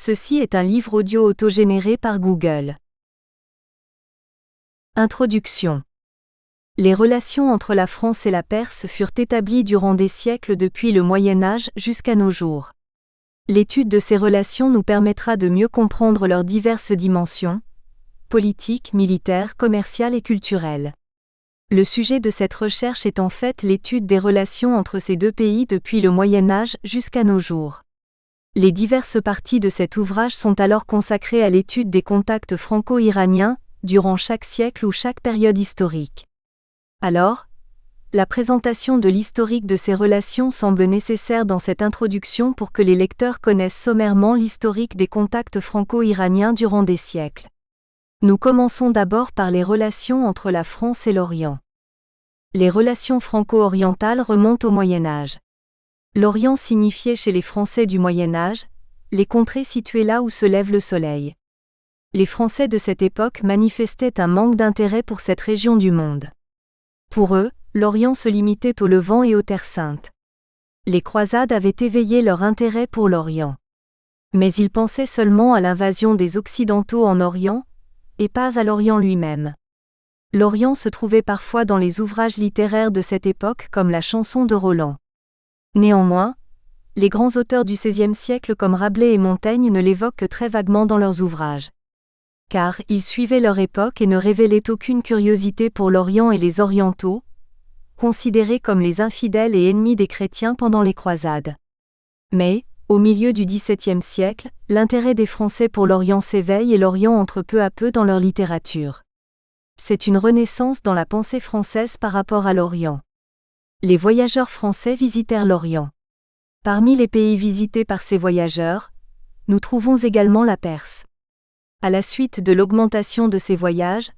Ceci est un livre audio autogénéré par Google. Introduction. Les relations entre la France et la Perse furent établies durant des siècles depuis le Moyen Âge jusqu'à nos jours. L'étude de ces relations nous permettra de mieux comprendre leurs diverses dimensions, politiques, militaires, commerciales et culturelles. Le sujet de cette recherche est en fait l'étude des relations entre ces deux pays depuis le Moyen Âge jusqu'à nos jours. Les diverses parties de cet ouvrage sont alors consacrées à l'étude des contacts franco-iraniens, durant chaque siècle ou chaque période historique. Alors, la présentation de l'historique de ces relations semble nécessaire dans cette introduction pour que les lecteurs connaissent sommairement l'historique des contacts franco-iraniens durant des siècles. Nous commençons d'abord par les relations entre la France et l'Orient. Les relations franco-orientales remontent au Moyen Âge. L'Orient signifiait chez les Français du Moyen Âge, les contrées situées là où se lève le soleil. Les Français de cette époque manifestaient un manque d'intérêt pour cette région du monde. Pour eux, l'Orient se limitait au Levant et aux Terres Saintes. Les croisades avaient éveillé leur intérêt pour l'Orient. Mais ils pensaient seulement à l'invasion des Occidentaux en Orient, et pas à l'Orient lui-même. L'Orient se trouvait parfois dans les ouvrages littéraires de cette époque comme la chanson de Roland. Néanmoins, les grands auteurs du XVIe siècle comme Rabelais et Montaigne ne l'évoquent que très vaguement dans leurs ouvrages. Car ils suivaient leur époque et ne révélaient aucune curiosité pour l'Orient et les Orientaux, considérés comme les infidèles et ennemis des chrétiens pendant les croisades. Mais, au milieu du XVIIe siècle, l'intérêt des Français pour l'Orient s'éveille et l'Orient entre peu à peu dans leur littérature. C'est une renaissance dans la pensée française par rapport à l'Orient. Les voyageurs français visitèrent l'Orient. Parmi les pays visités par ces voyageurs, nous trouvons également la Perse. À la suite de l'augmentation de ces voyages,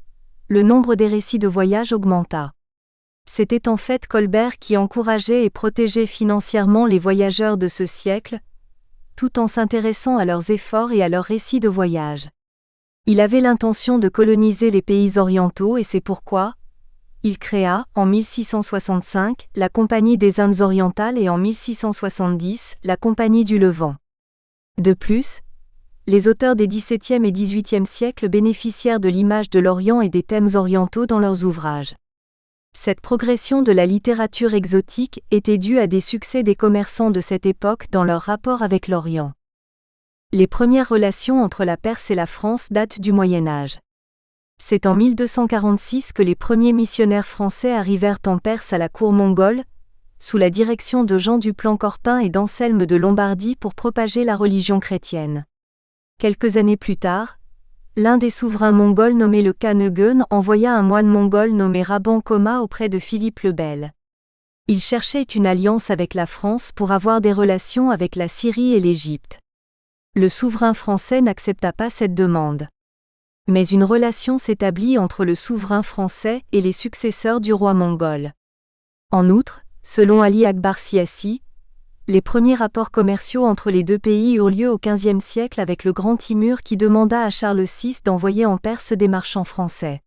le nombre des récits de voyage augmenta. C'était en fait Colbert qui encourageait et protégeait financièrement les voyageurs de ce siècle, tout en s'intéressant à leurs efforts et à leurs récits de voyage. Il avait l'intention de coloniser les pays orientaux et c'est pourquoi il créa, en 1665, la Compagnie des Indes orientales et en 1670, la Compagnie du Levant. De plus, les auteurs des XVIIe et XVIIIe siècles bénéficièrent de l'image de l'Orient et des thèmes orientaux dans leurs ouvrages. Cette progression de la littérature exotique était due à des succès des commerçants de cette époque dans leur rapport avec l'Orient. Les premières relations entre la Perse et la France datent du Moyen Âge. C'est en 1246 que les premiers missionnaires français arrivèrent en Perse à la cour mongole, sous la direction de Jean du Plan-Corpin et d'Anselme de Lombardie pour propager la religion chrétienne. Quelques années plus tard, l'un des souverains mongols nommé le Khan Eugene envoya un moine mongol nommé Rabban Koma auprès de Philippe le Bel. Il cherchait une alliance avec la France pour avoir des relations avec la Syrie et l'Égypte. Le souverain français n'accepta pas cette demande. Mais une relation s'établit entre le souverain français et les successeurs du roi mongol. En outre, selon Ali Akbar Siassi, les premiers rapports commerciaux entre les deux pays eurent lieu au XVe siècle avec le grand Timur qui demanda à Charles VI d'envoyer en Perse des marchands français.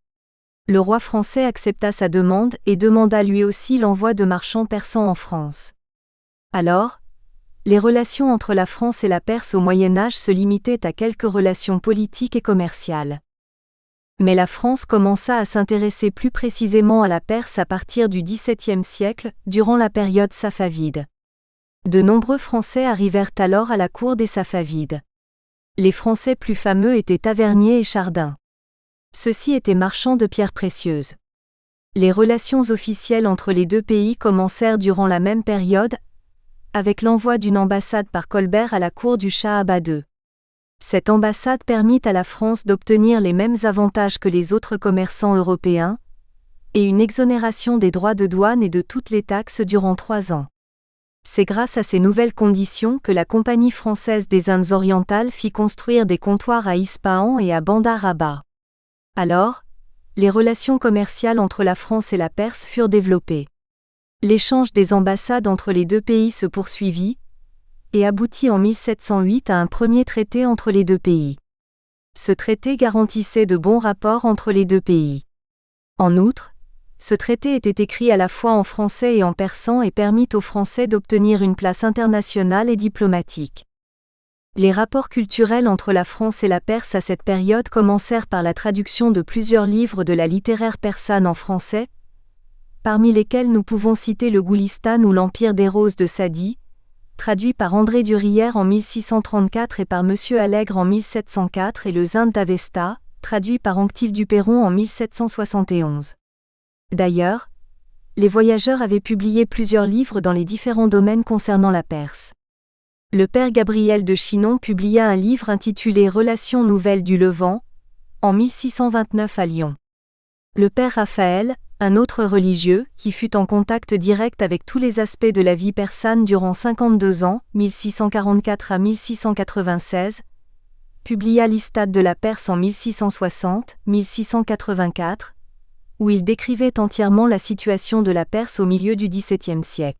Le roi français accepta sa demande et demanda lui aussi l'envoi de marchands persans en France. Alors, les relations entre la France et la Perse au Moyen Âge se limitaient à quelques relations politiques et commerciales. Mais la France commença à s'intéresser plus précisément à la Perse à partir du XVIIe siècle, durant la période safavide. De nombreux Français arrivèrent alors à la cour des Safavides. Les Français plus fameux étaient Tavernier et Chardin. Ceux-ci étaient marchands de pierres précieuses. Les relations officielles entre les deux pays commencèrent durant la même période, avec l'envoi d'une ambassade par Colbert à la cour du Shah Abbas II. Cette ambassade permit à la France d'obtenir les mêmes avantages que les autres commerçants européens, et une exonération des droits de douane et de toutes les taxes durant 3 ans. C'est grâce à ces nouvelles conditions que la Compagnie française des Indes orientales fit construire des comptoirs à Ispahan et à Bandar Abbas. Alors, les relations commerciales entre la France et la Perse furent développées. L'échange des ambassades entre les deux pays se poursuivit, et aboutit en 1708 à un premier traité entre les deux pays. Ce traité garantissait de bons rapports entre les deux pays. En outre, ce traité était écrit à la fois en français et en persan et permit aux Français d'obtenir une place internationale et diplomatique. Les rapports culturels entre la France et la Perse à cette période commencèrent par la traduction de plusieurs livres de la littéraire persane en français, parmi lesquels nous pouvons citer le Goulistan ou l'Empire des Roses de Sadi, traduit par André Durière en 1634 et par Monsieur Allègre en 1704 et le Zinde d'Avesta, traduit par Anctil Duperron en 1771. D'ailleurs, les voyageurs avaient publié plusieurs livres dans les différents domaines concernant la Perse. Le père Gabriel de Chinon publia un livre intitulé Relations nouvelles du Levant, en 1629 à Lyon. Le père Raphaël, un autre religieux, qui fut en contact direct avec tous les aspects de la vie persane durant 52 ans, 1644 à 1696, publia l'Istade de la Perse en 1660-1684, où il décrivait entièrement la situation de la Perse au milieu du XVIIe siècle.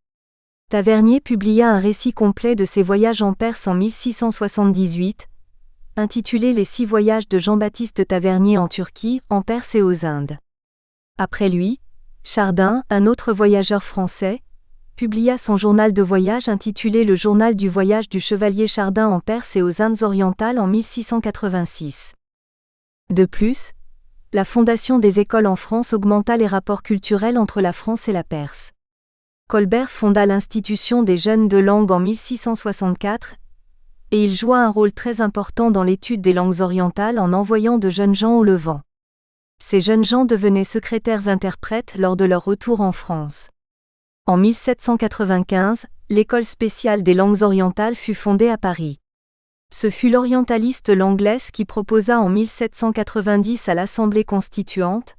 Tavernier publia un récit complet de ses voyages en Perse en 1678, intitulé Les 6 voyages de Jean-Baptiste Tavernier en Turquie, en Perse et aux Indes. Après lui, Chardin, un autre voyageur français, publia son journal de voyage intitulé Le journal du voyage du chevalier Chardin en Perse et aux Indes orientales en 1686. De plus, la fondation des écoles en France augmenta les rapports culturels entre la France et la Perse. Colbert fonda l'Institution des jeunes de langue en 1664, et il joua un rôle très important dans l'étude des langues orientales en envoyant de jeunes gens au Levant. Ces jeunes gens devenaient secrétaires-interprètes lors de leur retour en France. En 1795, l'École spéciale des langues orientales fut fondée à Paris. Ce fut l'orientaliste Langlès qui proposa en 1790 à l'Assemblée constituante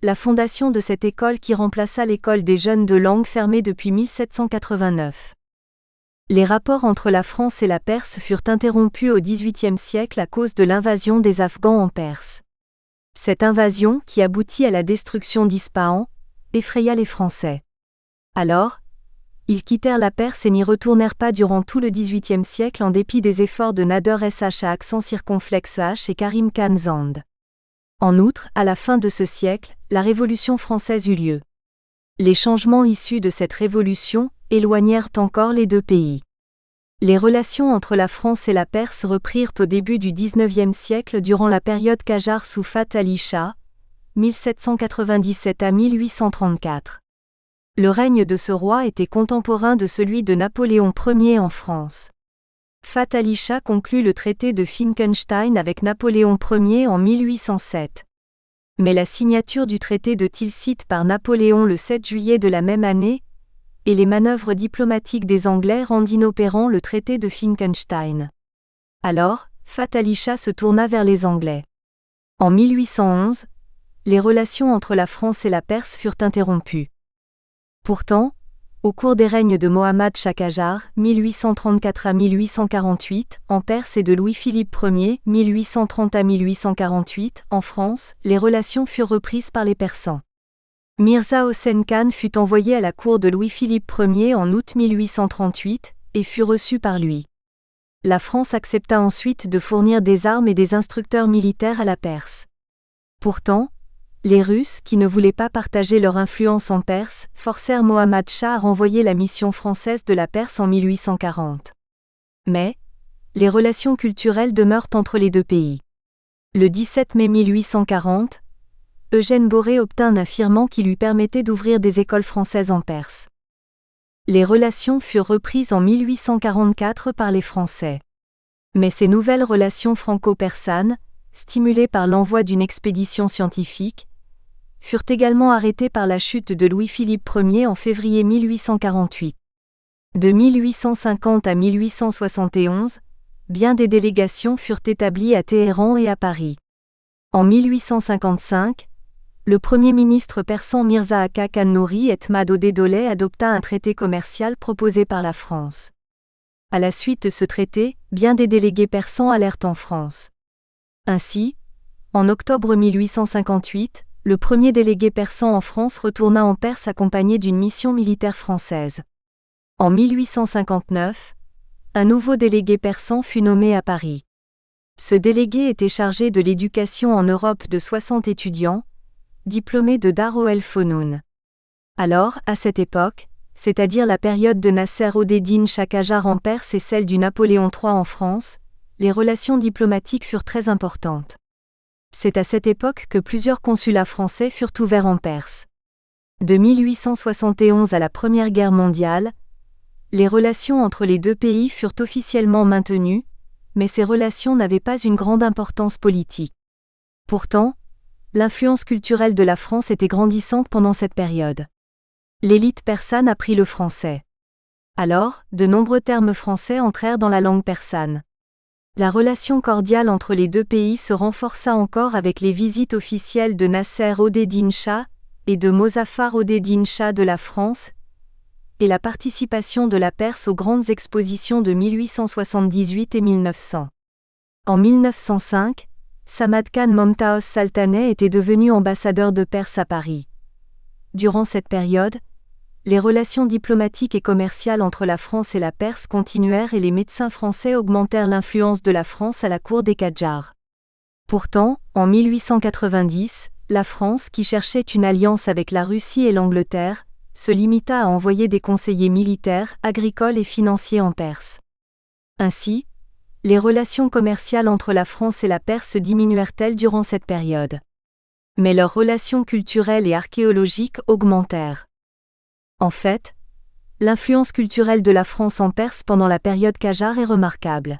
la fondation de cette école qui remplaça l'école des jeunes de langue fermée depuis 1789. Les rapports entre la France et la Perse furent interrompus au XVIIIe siècle à cause de l'invasion des Afghans en Perse. Cette invasion, qui aboutit à la destruction d'Ispahan, effraya les Français. Alors, ils quittèrent la Perse et n'y retournèrent pas durant tout le XVIIIe siècle en dépit des efforts de Nader Sh à accent circonflexe H et Karim Khan Zand. En outre, à la fin de ce siècle, la Révolution française eut lieu. Les changements issus de cette révolution éloignèrent encore les deux pays. Les relations entre la France et la Perse reprirent au début du XIXe siècle durant la période Qajar sous Fath Ali Shah, 1797 à 1834. Le règne de ce roi était contemporain de celui de Napoléon Ier en France. Fath Ali Shah conclut le traité de Finckenstein avec Napoléon Ier en 1807. Mais la signature du traité de Tilsit par Napoléon le 7 juillet de la même année, et les manœuvres diplomatiques des Anglais rendent inopérant le traité de Finckenstein. Alors, Fath Ali Shah se tourna vers les Anglais. En 1811, les relations entre la France et la Perse furent interrompues. Pourtant, au cours des règnes de Mohammad Shah Qajar, 1834 à 1848, en Perse et de Louis-Philippe Ier, 1830 à 1848, en France, les relations furent reprises par les Persans. Mirza Hossein Khan fut envoyé à la cour de Louis-Philippe Ier en août 1838, et fut reçu par lui. La France accepta ensuite de fournir des armes et des instructeurs militaires à la Perse. Pourtant, les Russes, qui ne voulaient pas partager leur influence en Perse, forcèrent Mohammad Shah à renvoyer la mission française de la Perse en 1840. Mais, les relations culturelles demeurent entre les deux pays. Le 17 mai 1840, Eugène Boré obtint un firmament qui lui permettait d'ouvrir des écoles françaises en Perse. Les relations furent reprises en 1844 par les Français. Mais ces nouvelles relations franco-persanes, stimulées par l'envoi d'une expédition scientifique, furent également arrêtées par la chute de Louis-Philippe Ier en février 1848. De 1850 à 1871, bien des délégations furent établies à Téhéran et à Paris. En 1855, le premier ministre persan Mirza Akka Khan Nouri et Ahmad-Odeh-Doleh adopta un traité commercial proposé par la France. À la suite de ce traité, bien des délégués persans allèrent en France. Ainsi, en octobre 1858, le premier délégué persan en France retourna en Perse accompagné d'une mission militaire française. En 1859, un nouveau délégué persan fut nommé à Paris. Ce délégué était chargé de l'éducation en Europe de 60 étudiants, diplômés de Dar el-Fonoun. Alors, à cette époque, c'est-à-dire la période de Nasser-od-Din Shah Qajar en Perse et celle du Napoléon III en France, les relations diplomatiques furent très importantes. C'est à cette époque que plusieurs consulats français furent ouverts en Perse. De 1871 à la Première Guerre mondiale, les relations entre les deux pays furent officiellement maintenues, mais ces relations n'avaient pas une grande importance politique. Pourtant, l'influence culturelle de la France était grandissante pendant cette période. L'élite persane apprit le français. Alors, de nombreux termes français entrèrent dans la langue persane. La relation cordiale entre les deux pays se renforça encore avec les visites officielles de Nasser-od-Din Shah et de Mozaffar-od-Din Shah de la France, et la participation de la Perse aux grandes expositions de 1878 et 1900. En 1905, Samad Khan Momtaoz Saltaneh était devenu ambassadeur de Perse à Paris. Durant cette période, les relations diplomatiques et commerciales entre la France et la Perse continuèrent et les médecins français augmentèrent l'influence de la France à la cour des Qadjars. Pourtant, en 1890, la France, qui cherchait une alliance avec la Russie et l'Angleterre, se limita à envoyer des conseillers militaires, agricoles et financiers en Perse. Ainsi, les relations commerciales entre la France et la Perse diminuèrent-elles durant cette période. Mais leurs relations culturelles et archéologiques augmentèrent. En fait, l'influence culturelle de la France en Perse pendant la période Qajar est remarquable.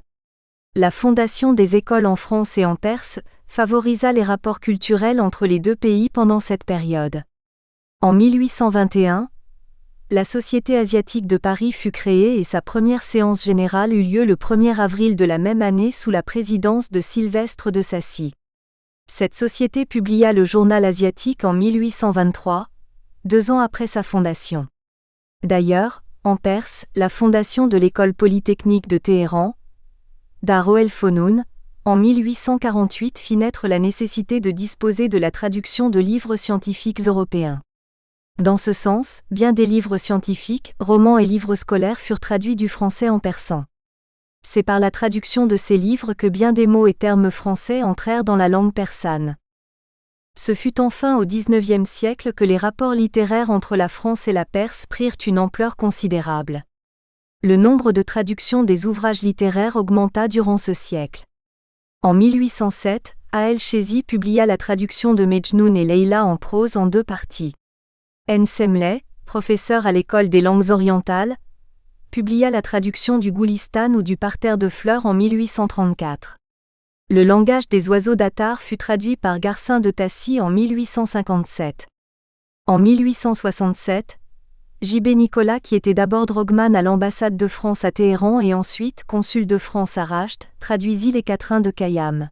La fondation des écoles en France et en Perse favorisa les rapports culturels entre les deux pays pendant cette période. En 1821, la Société asiatique de Paris fut créée et sa première séance générale eut lieu le 1er avril de la même année sous la présidence de Sylvestre de Sacy. Cette société publia le Journal asiatique en 1823, 2 ans après sa fondation. D'ailleurs, en Perse, la fondation de l'école polytechnique de Téhéran, Dar el-Fonoun, en 1848 fit naître la nécessité de disposer de la traduction de livres scientifiques européens. Dans ce sens, bien des livres scientifiques, romans et livres scolaires furent traduits du français en persan. C'est par la traduction de ces livres que bien des mots et termes français entrèrent dans la langue persane. Ce fut enfin au XIXe siècle que les rapports littéraires entre la France et la Perse prirent une ampleur considérable. Le nombre de traductions des ouvrages littéraires augmenta durant ce siècle. En 1807, El-Chézi publia la traduction de Mejnoun et Leïla en prose en 2 parties. Semleh, professeur à l'école des langues orientales, publia la traduction du Goulistan ou du Parterre de fleurs en 1834. Le langage des oiseaux d'Attar fut traduit par Garcin de Tassy en 1857. En 1867, J.B. Nicolas, qui était d'abord drogman à l'ambassade de France à Téhéran et ensuite consul de France à Rasht, traduisit les quatrains de Khayyam.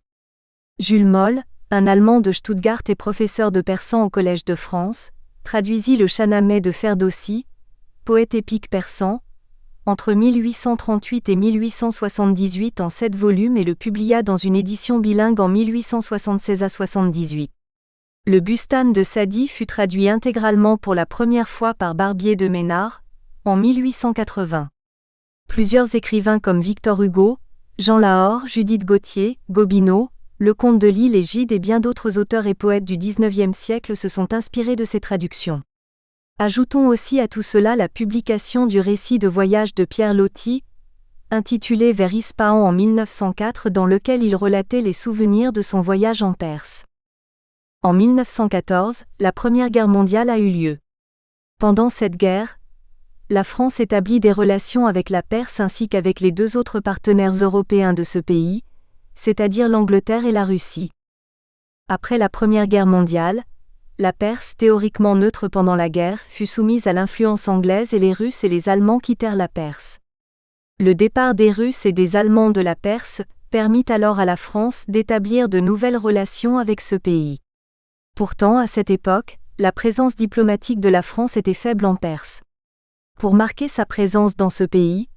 Jules Moll, un Allemand de Stuttgart et professeur de persan au Collège de France, traduisit le Shahnameh de Ferdowsi, poète épique persan, entre 1838 et 1878 en 7 volumes et le publia dans une édition bilingue en 1876 à 78. Le Bustan de Sadi fut traduit intégralement pour la première fois par Barbier de Ménard, en 1880. Plusieurs écrivains comme Victor Hugo, Jean Lahore, Judith Gautier, Gobineau, Lecomte de Lille et Gide et bien d'autres auteurs et poètes du XIXe siècle se sont inspirés de ces traductions. Ajoutons aussi à tout cela la publication du récit de voyage de Pierre Loti, intitulé Vers Ispahan en 1904 dans lequel il relatait les souvenirs de son voyage en Perse. En 1914, la Première Guerre mondiale a eu lieu. Pendant cette guerre, la France établit des relations avec la Perse ainsi qu'avec les 2 autres partenaires européens de ce pays, c'est-à-dire l'Angleterre et la Russie. Après la Première Guerre mondiale, la Perse, théoriquement neutre pendant la guerre, fut soumise à l'influence anglaise et les Russes et les Allemands quittèrent la Perse. Le départ des Russes et des Allemands de la Perse permit alors à la France d'établir de nouvelles relations avec ce pays. Pourtant, à cette époque, la présence diplomatique de la France était faible en Perse. Pour marquer sa présence dans ce pays,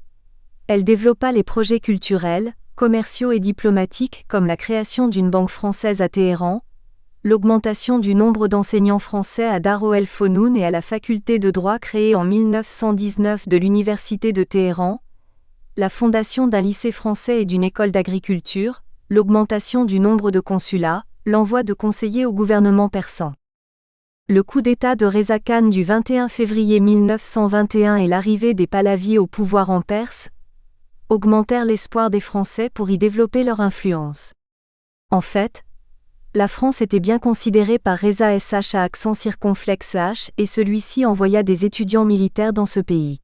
elle développa les projets culturels, commerciaux et diplomatiques comme la création d'une banque française à Téhéran, l'augmentation du nombre d'enseignants français à Dar el-Fonoun et à la faculté de droit créée en 1919 de l'Université de Téhéran, la fondation d'un lycée français et d'une école d'agriculture, l'augmentation du nombre de consulats, l'envoi de conseillers au gouvernement persan. Le coup d'État de Reza Khan du 21 février 1921 et l'arrivée des Pahlavis au pouvoir en Perse augmentèrent l'espoir des Français pour y développer leur influence. En fait, la France était bien considérée par Reza Shah à accent circonflexe H et celui-ci envoya des étudiants militaires dans ce pays.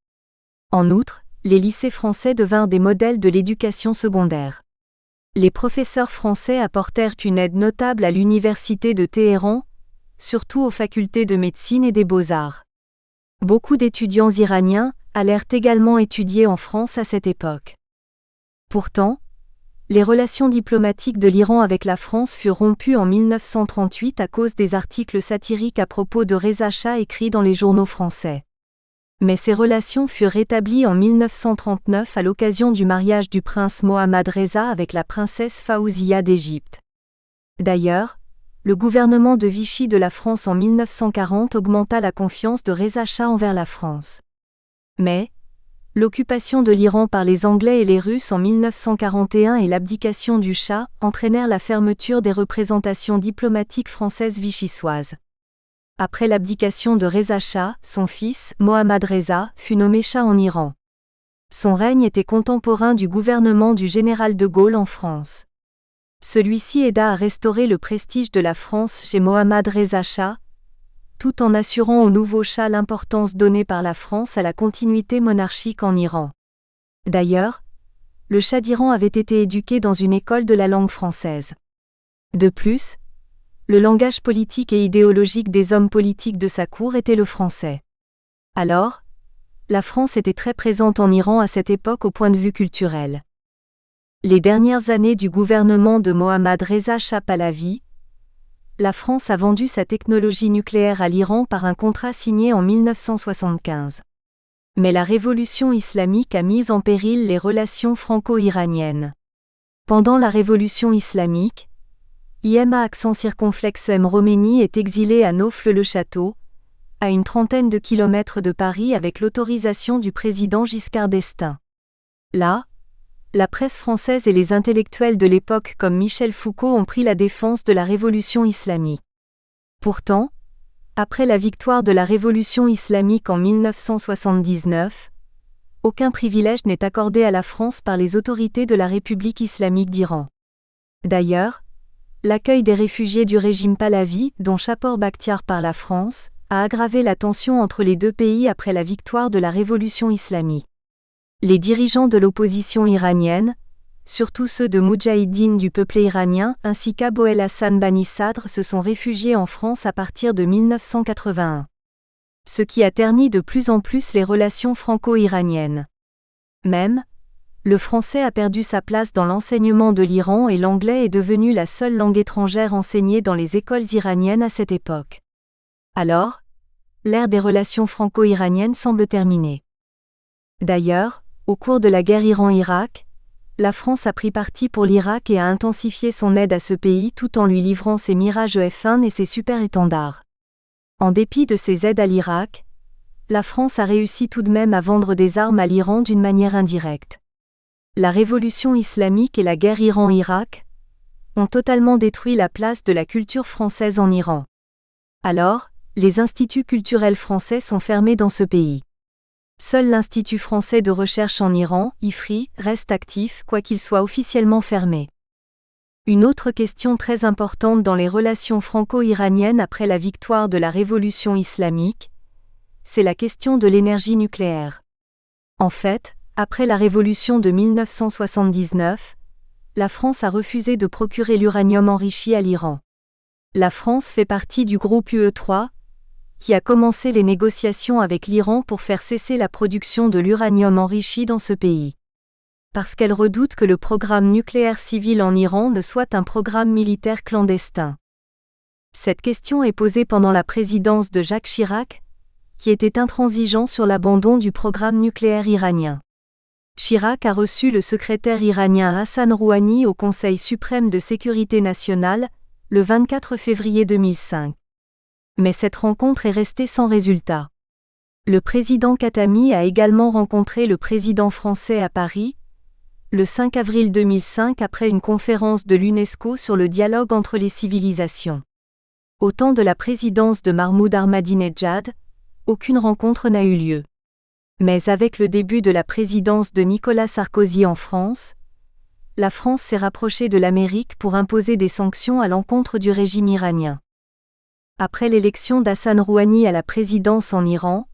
En outre, les lycées français devinrent des modèles de l'éducation secondaire. Les professeurs français apportèrent une aide notable à l'université de Téhéran, surtout aux facultés de médecine et des beaux-arts. Beaucoup d'étudiants iraniens allèrent également étudier en France à cette époque. Pourtant, les relations diplomatiques de l'Iran avec la France furent rompues en 1938 à cause des articles satiriques à propos de Reza Shah écrits dans les journaux français. Mais ces relations furent rétablies en 1939 à l'occasion du mariage du prince Mohammad Reza avec la princesse Fawzia d'Égypte. D'ailleurs, le gouvernement de Vichy de la France en 1940 augmenta la confiance de Reza Shah envers la France. Mais, l'occupation de l'Iran par les Anglais et les Russes en 1941 et l'abdication du Shah entraînèrent la fermeture des représentations diplomatiques françaises vichysoises. Après l'abdication de Reza Shah, son fils, Mohammad Reza, fut nommé Shah en Iran. Son règne était contemporain du gouvernement du général de Gaulle en France. Celui-ci aida à restaurer le prestige de la France chez Mohammad Reza Shah, tout en assurant au nouveau Shah l'importance donnée par la France à la continuité monarchique en Iran. D'ailleurs, le Shah d'Iran avait été éduqué dans une école de la langue française. De plus, le langage politique et idéologique des hommes politiques de sa cour était le français. Alors, la France était très présente en Iran à cette époque au point de vue culturel. Les dernières années du gouvernement de Mohammad Reza Shah Pahlavi, la France a vendu sa technologie nucléaire à l'Iran par un contrat signé en 1975. Mais la révolution islamique a mis en péril les relations franco-iraniennes. Pendant la révolution islamique, IMA accent circonflexe M. Roménie est exilé à Naufle-le-Château, à une trentaine de kilomètres de Paris avec l'autorisation du président Giscard d'Estaing. Là, la presse française et les intellectuels de l'époque comme Michel Foucault ont pris la défense de la révolution islamique. Pourtant, après la victoire de la révolution islamique en 1979, aucun privilège n'est accordé à la France par les autorités de la République islamique d'Iran. D'ailleurs, l'accueil des réfugiés du régime Pahlavi, dont Chapor Bakhtiar par la France, a aggravé la tension entre les deux pays après la victoire de la révolution islamique. Les dirigeants de l'opposition iranienne, surtout ceux de Moudjahidine du peuple iranien ainsi qu'Abou El Hassan Bani Sadr se sont réfugiés en France à partir de 1981. Ce qui a terni de plus en plus les relations franco-iraniennes. Même, le français a perdu sa place dans l'enseignement de l'Iran et l'anglais est devenu la seule langue étrangère enseignée dans les écoles iraniennes à cette époque. Alors, l'ère des relations franco-iraniennes semble terminée. D'ailleurs, au cours de la guerre Iran-Irak, la France a pris parti pour l'Irak et a intensifié son aide à ce pays tout en lui livrant ses Mirage F1 et ses super-étendards. En dépit de ses aides à l'Irak, la France a réussi tout de même à vendre des armes à l'Iran d'une manière indirecte. La révolution islamique et la guerre Iran-Irak ont totalement détruit la place de la culture française en Iran. Alors, les instituts culturels français sont fermés dans ce pays. Seul l'Institut français de recherche en Iran, IFRI, reste actif, quoiqu'il soit officiellement fermé. Une autre question très importante dans les relations franco-iraniennes après la victoire de la révolution islamique, c'est la question de l'énergie nucléaire. En fait, après la révolution de 1979, la France a refusé de procurer l'uranium enrichi à l'Iran. La France fait partie du groupe UE3, qui a commencé les négociations avec l'Iran pour faire cesser la production de l'uranium enrichi dans ce pays. Parce qu'elle redoute que le programme nucléaire civil en Iran ne soit un programme militaire clandestin. Cette question est posée pendant la présidence de Jacques Chirac, qui était intransigeant sur l'abandon du programme nucléaire iranien. Chirac a reçu le secrétaire iranien Hassan Rouhani au Conseil suprême de sécurité nationale, le 24 février 2005. Mais cette rencontre est restée sans résultat. Le président Khatami a également rencontré le président français à Paris, le 5 avril 2005 après une conférence de l'UNESCO sur le dialogue entre les civilisations. Au temps de la présidence de Mahmoud Ahmadinejad, aucune rencontre n'a eu lieu. Mais avec le début de la présidence de Nicolas Sarkozy en France, la France s'est rapprochée de l'Amérique pour imposer des sanctions à l'encontre du régime iranien. Après l'élection d'Hassan Rouhani à la présidence en Iran,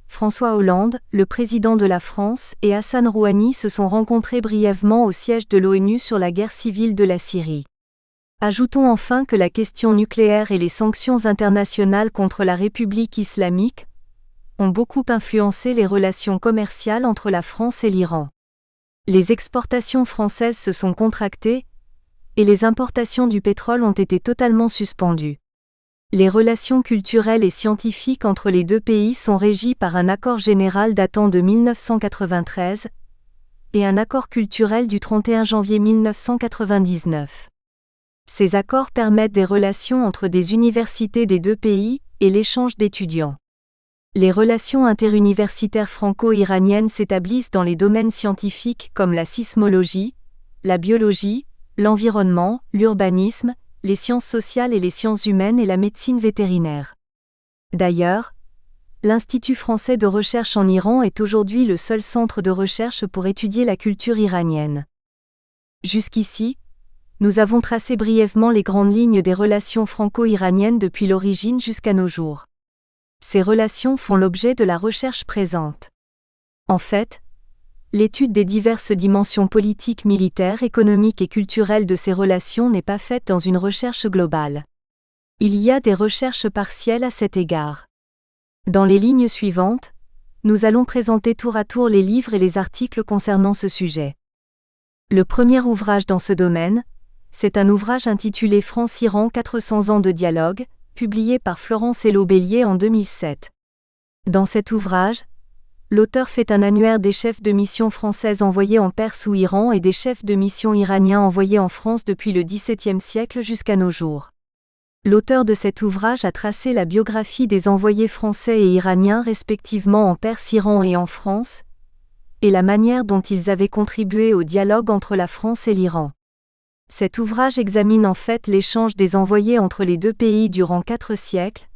François Hollande, le président de la France, et Hassan Rouhani se sont rencontrés brièvement au siège de l'ONU sur la guerre civile de la Syrie. Ajoutons enfin que la question nucléaire et les sanctions internationales contre la République islamique ont beaucoup influencé les relations commerciales entre la France et l'Iran. Les exportations françaises se sont contractées et les importations du pétrole ont été totalement suspendues. Les relations culturelles et scientifiques entre les deux pays sont régies par un accord général datant de 1993 et un accord culturel du 31 janvier 1999. Ces accords permettent des relations entre des universités des deux pays et l'échange d'étudiants. Les relations interuniversitaires franco-iraniennes s'établissent dans les domaines scientifiques comme la sismologie, la biologie, l'environnement, l'urbanisme, les sciences sociales et les sciences humaines et la médecine vétérinaire. D'ailleurs, l'Institut français de recherche en Iran est aujourd'hui le seul centre de recherche pour étudier la culture iranienne. Jusqu'ici, nous avons tracé brièvement les grandes lignes des relations franco-iraniennes depuis l'origine jusqu'à nos jours. Ces relations font l'objet de la recherche présente. En fait, l'étude des diverses dimensions politiques, militaires, économiques et culturelles de ces relations n'est pas faite dans une recherche globale. Il y a des recherches partielles à cet égard. Dans les lignes suivantes, nous allons présenter tour à tour les livres et les articles concernant ce sujet. Le premier ouvrage dans ce domaine, c'est un ouvrage intitulé France-Iran 400 ans de dialogue, publié par Florence Hello-Bélier en 2007. Dans cet ouvrage, l'auteur fait un annuaire des chefs de mission françaises envoyés en Perse ou Iran et des chefs de mission iraniens envoyés en France depuis le XVIIe siècle jusqu'à nos jours. L'auteur de cet ouvrage a tracé la biographie des envoyés français et iraniens respectivement en Perse, Iran et en France, et la manière dont ils avaient contribué au dialogue entre la France et l'Iran. Cet ouvrage examine en fait l'échange des envoyés entre les deux pays durant 4 siècles,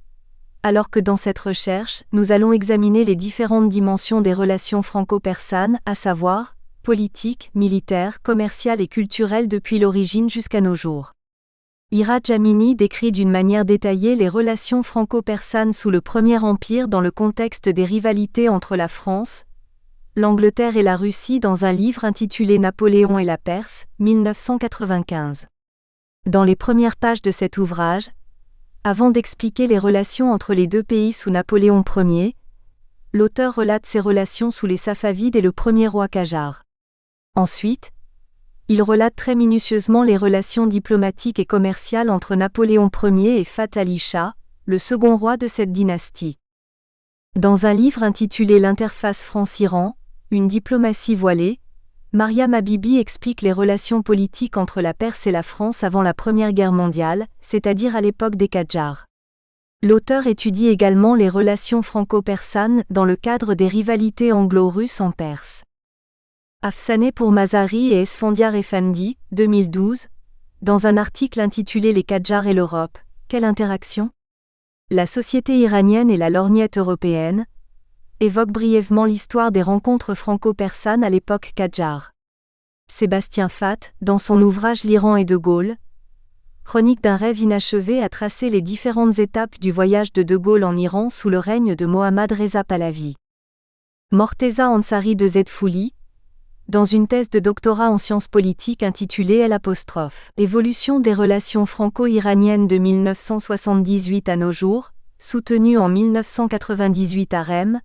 alors que dans cette recherche, nous allons examiner les différentes dimensions des relations franco-persanes, à savoir, politique, militaire, commerciale et culturelle depuis l'origine jusqu'à nos jours. Ira Jamini décrit d'une manière détaillée les relations franco-persanes sous le Premier Empire dans le contexte des rivalités entre la France, l'Angleterre et la Russie dans un livre intitulé Napoléon et la Perse, 1995. Dans les premières pages de cet ouvrage, avant d'expliquer les relations entre les deux pays sous Napoléon Ier, l'auteur relate ses relations sous les Safavides et le premier roi Qajar. Ensuite, il relate très minutieusement les relations diplomatiques et commerciales entre Napoléon Ier et Fath Ali Shah, le second roi de cette dynastie. Dans un livre intitulé L'interface France-Iran, une diplomatie voilée, Mariam Habibi explique les relations politiques entre la Perse et la France avant la Première Guerre mondiale, c'est-à-dire à l'époque des Qadjars. L'auteur étudie également les relations franco-persanes dans le cadre des rivalités anglo-russes en Perse. Afsaneh Pourmazari et Esfandiar Effendi, 2012, dans un article intitulé Les Qadjars et l'Europe, quelle interaction ? La société iranienne et la lorgnette européenne, évoque brièvement l'histoire des rencontres franco-persanes à l'époque Qadjar. Sébastien Fath, dans son ouvrage L'Iran et De Gaulle, chronique d'un rêve inachevé, a tracé les différentes étapes du voyage de De Gaulle en Iran sous le règne de Mohammad Reza Pahlavi. Morteza Ansari de Zedfouli, dans une thèse de doctorat en sciences politiques intitulée L', Évolution des relations franco-iraniennes de 1978 à nos jours, soutenue en 1998 à Rem,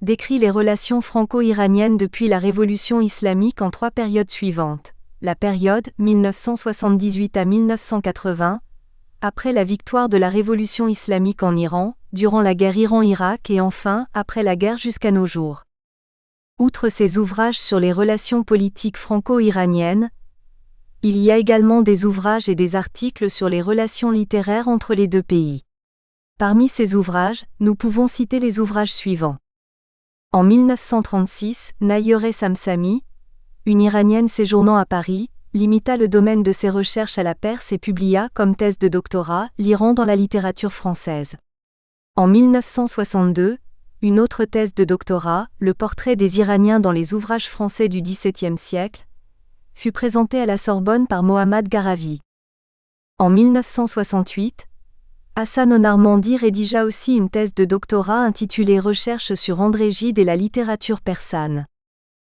décrit les relations franco-iraniennes depuis la révolution islamique en 3 périodes suivantes. La période 1978 à 1980, après la victoire de la révolution islamique en Iran, durant la guerre Iran-Irak et enfin après la guerre jusqu'à nos jours. Outre ces ouvrages sur les relations politiques franco-iraniennes, il y a également des ouvrages et des articles sur les relations littéraires entre les deux pays. Parmi ces ouvrages, nous pouvons citer les ouvrages suivants. En 1936, Nayere Samsami, une Iranienne séjournant à Paris, limita le domaine de ses recherches à la Perse et publia comme thèse de doctorat l'Iran dans la littérature française. En 1962, une autre thèse de doctorat, le portrait des Iraniens dans les ouvrages français du XVIIe siècle, fut présentée à la Sorbonne par Mohammad Garavi. En 1968, Hassan Onarmandi rédigea aussi une thèse de doctorat intitulée Recherches sur André Gide et la littérature persane.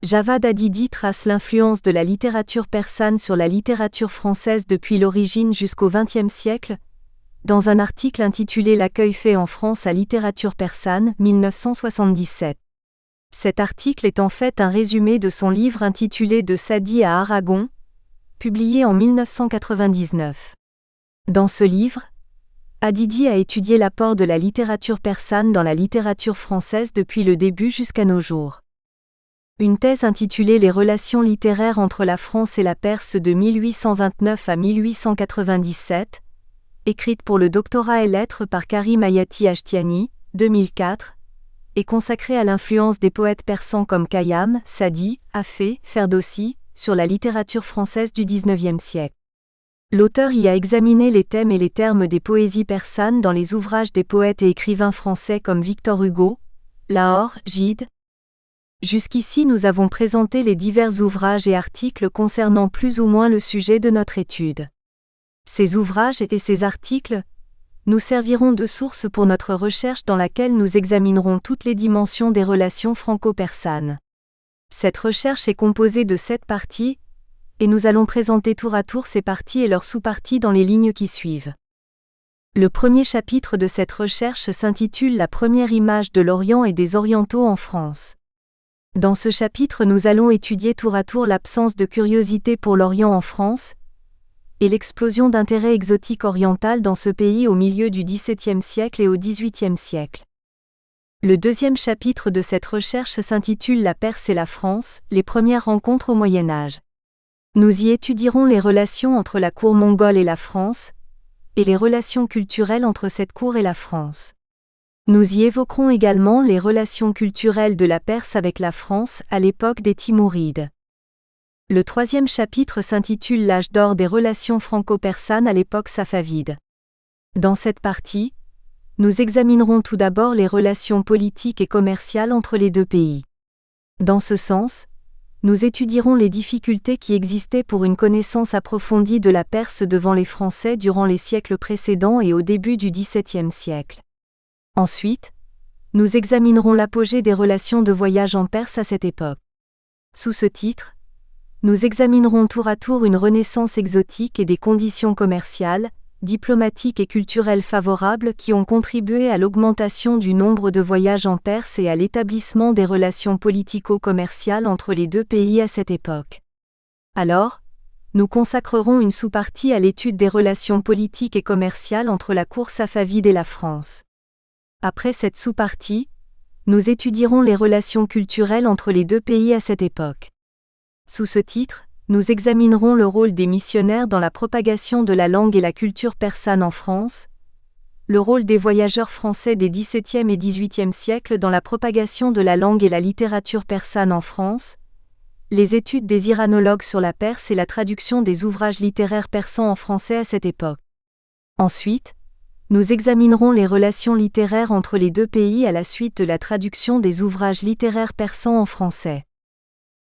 Javad Hadidi trace l'influence de la littérature persane sur la littérature française depuis l'origine jusqu'au XXe siècle, dans un article intitulé L'accueil fait en France à littérature persane, 1977. Cet article est en fait un résumé de son livre intitulé De Sadi à Aragon, publié en 1999. Dans ce livre, Hadidi a étudié l'apport de la littérature persane dans la littérature française depuis le début jusqu'à nos jours. Une thèse intitulée Les relations littéraires entre la France et la Perse de 1829 à 1897, écrite pour le doctorat et lettres par Karim Hayati Ashtiani, 2004, est consacrée à l'influence des poètes persans comme Khayyam, Sadi, Hafez, Ferdowsi, sur la littérature française du XIXe siècle. L'auteur y a examiné les thèmes et les termes des poésies persanes dans les ouvrages des poètes et écrivains français comme Victor Hugo, Lahore, Gide. Jusqu'ici nous avons présenté les divers ouvrages et articles concernant plus ou moins le sujet de notre étude. Ces ouvrages et ces articles nous serviront de source pour notre recherche dans laquelle nous examinerons toutes les dimensions des relations franco-persanes. Cette recherche est composée de 7 parties, et nous allons présenter tour à tour ces parties et leurs sous-parties dans les lignes qui suivent. Le premier chapitre de cette recherche s'intitule La première image de l'Orient et des Orientaux en France. Dans ce chapitre, nous allons étudier tour à tour l'absence de curiosité pour l'Orient en France, et l'explosion d'intérêt exotique oriental dans ce pays au milieu du XVIIe siècle et au XVIIIe siècle. Le deuxième chapitre de cette recherche s'intitule La Perse et la France, les premières rencontres au Moyen Âge. Nous y étudierons les relations entre la cour mongole et la France, et les relations culturelles entre cette cour et la France. Nous y évoquerons également les relations culturelles de la Perse avec la France à l'époque des Timourides. Le troisième chapitre s'intitule L'âge d'or des relations franco-persanes à l'époque safavide. Dans cette partie, nous examinerons tout d'abord les relations politiques et commerciales entre les deux pays. Dans ce sens, nous étudierons les difficultés qui existaient pour une connaissance approfondie de la Perse devant les Français durant les siècles précédents et au début du XVIIe siècle. Ensuite, nous examinerons l'apogée des relations de voyage en Perse à cette époque. Sous ce titre, nous examinerons tour à tour une renaissance exotique et des conditions commerciales, diplomatiques et culturelles favorables qui ont contribué à l'augmentation du nombre de voyages en Perse et à l'établissement des relations politico-commerciales entre les deux pays à cette époque. Alors, nous consacrerons une sous-partie à l'étude des relations politiques et commerciales entre la cour safavide et la France. Après cette sous-partie, nous étudierons les relations culturelles entre les deux pays à cette époque. Sous ce titre, nous examinerons le rôle des missionnaires dans la propagation de la langue et la culture persane en France, le rôle des voyageurs français des XVIIe et XVIIIe siècles dans la propagation de la langue et la littérature persane en France, les études des iranologues sur la Perse et la traduction des ouvrages littéraires persans en français à cette époque. Ensuite, nous examinerons les relations littéraires entre les deux pays à la suite de la traduction des ouvrages littéraires persans en français.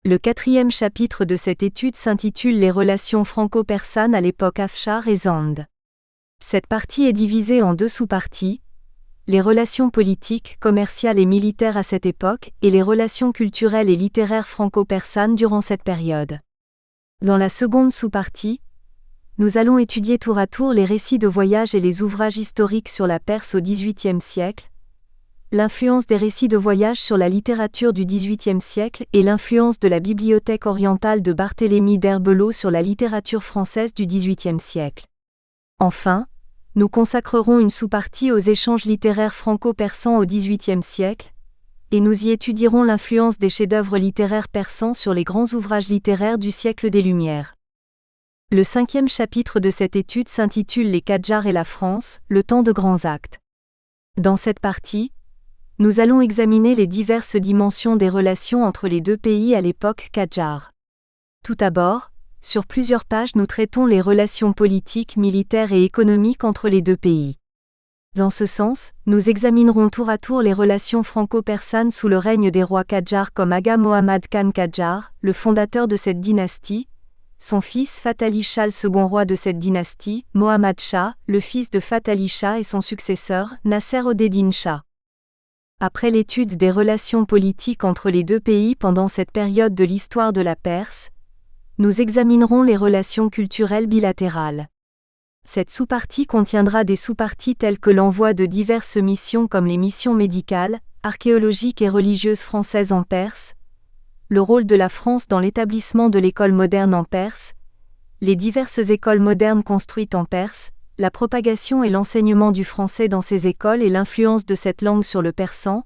Le quatrième chapitre de cette étude s'intitule Les relations franco-persanes à l'époque Afshar et Zand. Cette partie est divisée en 2 sous-parties, les relations politiques, commerciales et militaires à cette époque et les relations culturelles et littéraires franco-persanes durant cette période. Dans la seconde sous-partie, nous allons étudier tour à tour les récits de voyage et les ouvrages historiques sur la Perse au XVIIIe siècle, l'influence des récits de voyage sur la littérature du XVIIIe siècle et l'influence de la bibliothèque orientale de Barthélemy d'Herbelot sur la littérature française du XVIIIe siècle. Enfin, nous consacrerons une sous-partie aux échanges littéraires franco-persans au XVIIIe siècle, et nous y étudierons l'influence des chefs-d'œuvre littéraires persans sur les grands ouvrages littéraires du siècle des Lumières. Le cinquième chapitre de cette étude s'intitule Les Qadjars et la France, le temps de grands actes. Dans cette partie, nous allons examiner les diverses dimensions des relations entre les deux pays à l'époque Qadjar. Tout d'abord, Sur plusieurs pages nous traitons les relations politiques, militaires et économiques entre les deux pays. Dans ce sens, nous examinerons tour à tour les relations franco-persanes sous le règne des rois Qadjar comme Agha Mohammad Khan Qadjar, le fondateur de cette dynastie, son fils Fath Ali Shah, le second roi de cette dynastie, Mohammad Shah, le fils de Fath Ali Shah et son successeur, Nasser-od-Din Shah. Après l'étude des relations politiques entre les deux pays pendant cette période de l'histoire de la Perse, nous examinerons les relations culturelles bilatérales. Cette sous-partie contiendra des sous-parties telles que l'envoi de diverses missions comme les missions médicales, archéologiques et religieuses françaises en Perse, le rôle de la France dans l'établissement de l'école moderne en Perse, les diverses écoles modernes construites en Perse, la propagation et l'enseignement du français dans ces écoles et l'influence de cette langue sur le persan,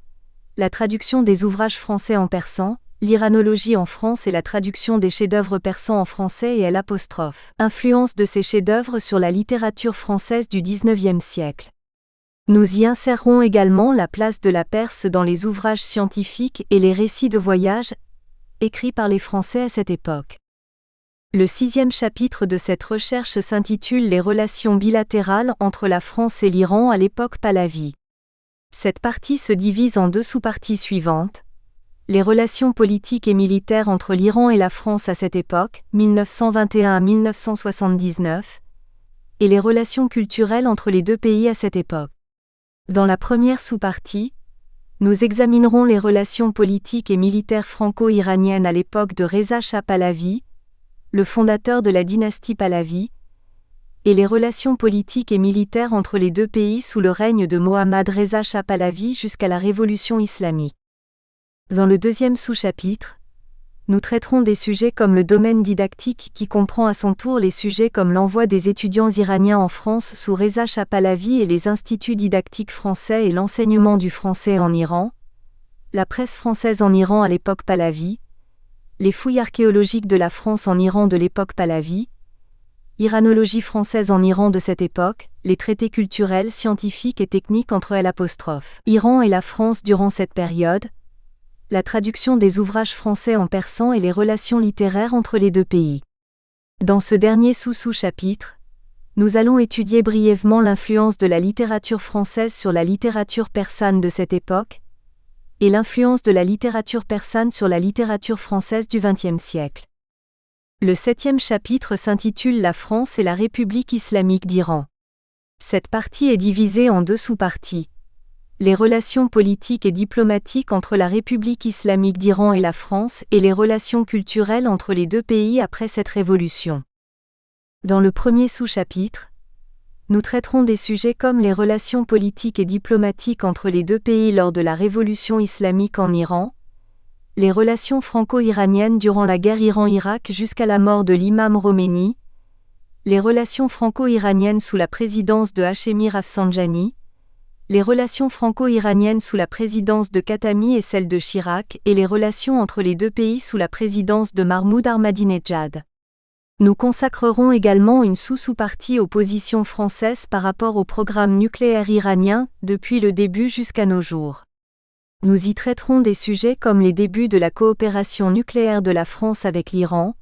la traduction des ouvrages français en persan, l'iranologie en France et la traduction des chefs-d'œuvre persans en français et l'apostrophe. Influence de ces chefs-d'œuvre sur la littérature française du XIXe siècle. Nous y insérerons également la place de la Perse dans les ouvrages scientifiques et les récits de voyage écrits par les Français à cette époque. Le 6e chapitre de cette recherche s'intitule « Les relations bilatérales entre la France et l'Iran à l'époque Pahlavi ». Cette partie se divise en deux sous-parties suivantes. Les relations politiques et militaires entre l'Iran et la France à cette époque, 1921 à 1979, et les relations culturelles entre les deux pays à cette époque. Dans la première sous-partie, nous examinerons les relations politiques et militaires franco-iraniennes à l'époque de Reza Shah Pahlavi, le fondateur de la dynastie Pahlavi, et les relations politiques et militaires entre les deux pays sous le règne de Mohammad Reza Shah Pahlavi jusqu'à la révolution islamique. Dans le deuxième sous-chapitre, nous traiterons des sujets comme le domaine didactique qui comprend à son tour les sujets comme l'envoi des étudiants iraniens en France sous Reza Shah Pahlavi et les instituts didactiques français et l'enseignement du français en Iran, la presse française en Iran à l'époque Pahlavi, les fouilles archéologiques de la France en Iran de l'époque Pahlavi, iranologie française en Iran de cette époque, les traités culturels, scientifiques et techniques entre Iran et la France durant cette période, la traduction des ouvrages français en persan et les relations littéraires entre les deux pays. Dans ce dernier sous-chapitre, nous allons étudier brièvement l'influence de la littérature française sur la littérature persane de cette époque, et l'influence de la littérature persane sur la littérature française du XXe siècle. Le 7e chapitre s'intitule « La France et la République islamique d'Iran ». Cette partie est divisée en deux sous-parties. Les relations politiques et diplomatiques entre la République islamique d'Iran et la France et les relations culturelles entre les deux pays après cette révolution. Dans le premier sous-chapitre, nous traiterons des sujets comme les relations politiques et diplomatiques entre les deux pays lors de la révolution islamique en Iran, les relations franco-iraniennes durant la guerre Iran-Irak jusqu'à la mort de l'imam Khomeini, les relations franco-iraniennes sous la présidence de Hachemi Rafsanjani, les relations franco-iraniennes sous la présidence de Khatami et celles de Chirac et les relations entre les deux pays sous la présidence de Mahmoud Ahmadinejad. Nous consacrerons également une sous-partie aux positions françaises par rapport au programme nucléaire iranien, depuis le début jusqu'à nos jours. Nous y traiterons des sujets comme les débuts de la coopération nucléaire de la France avec l'Iran,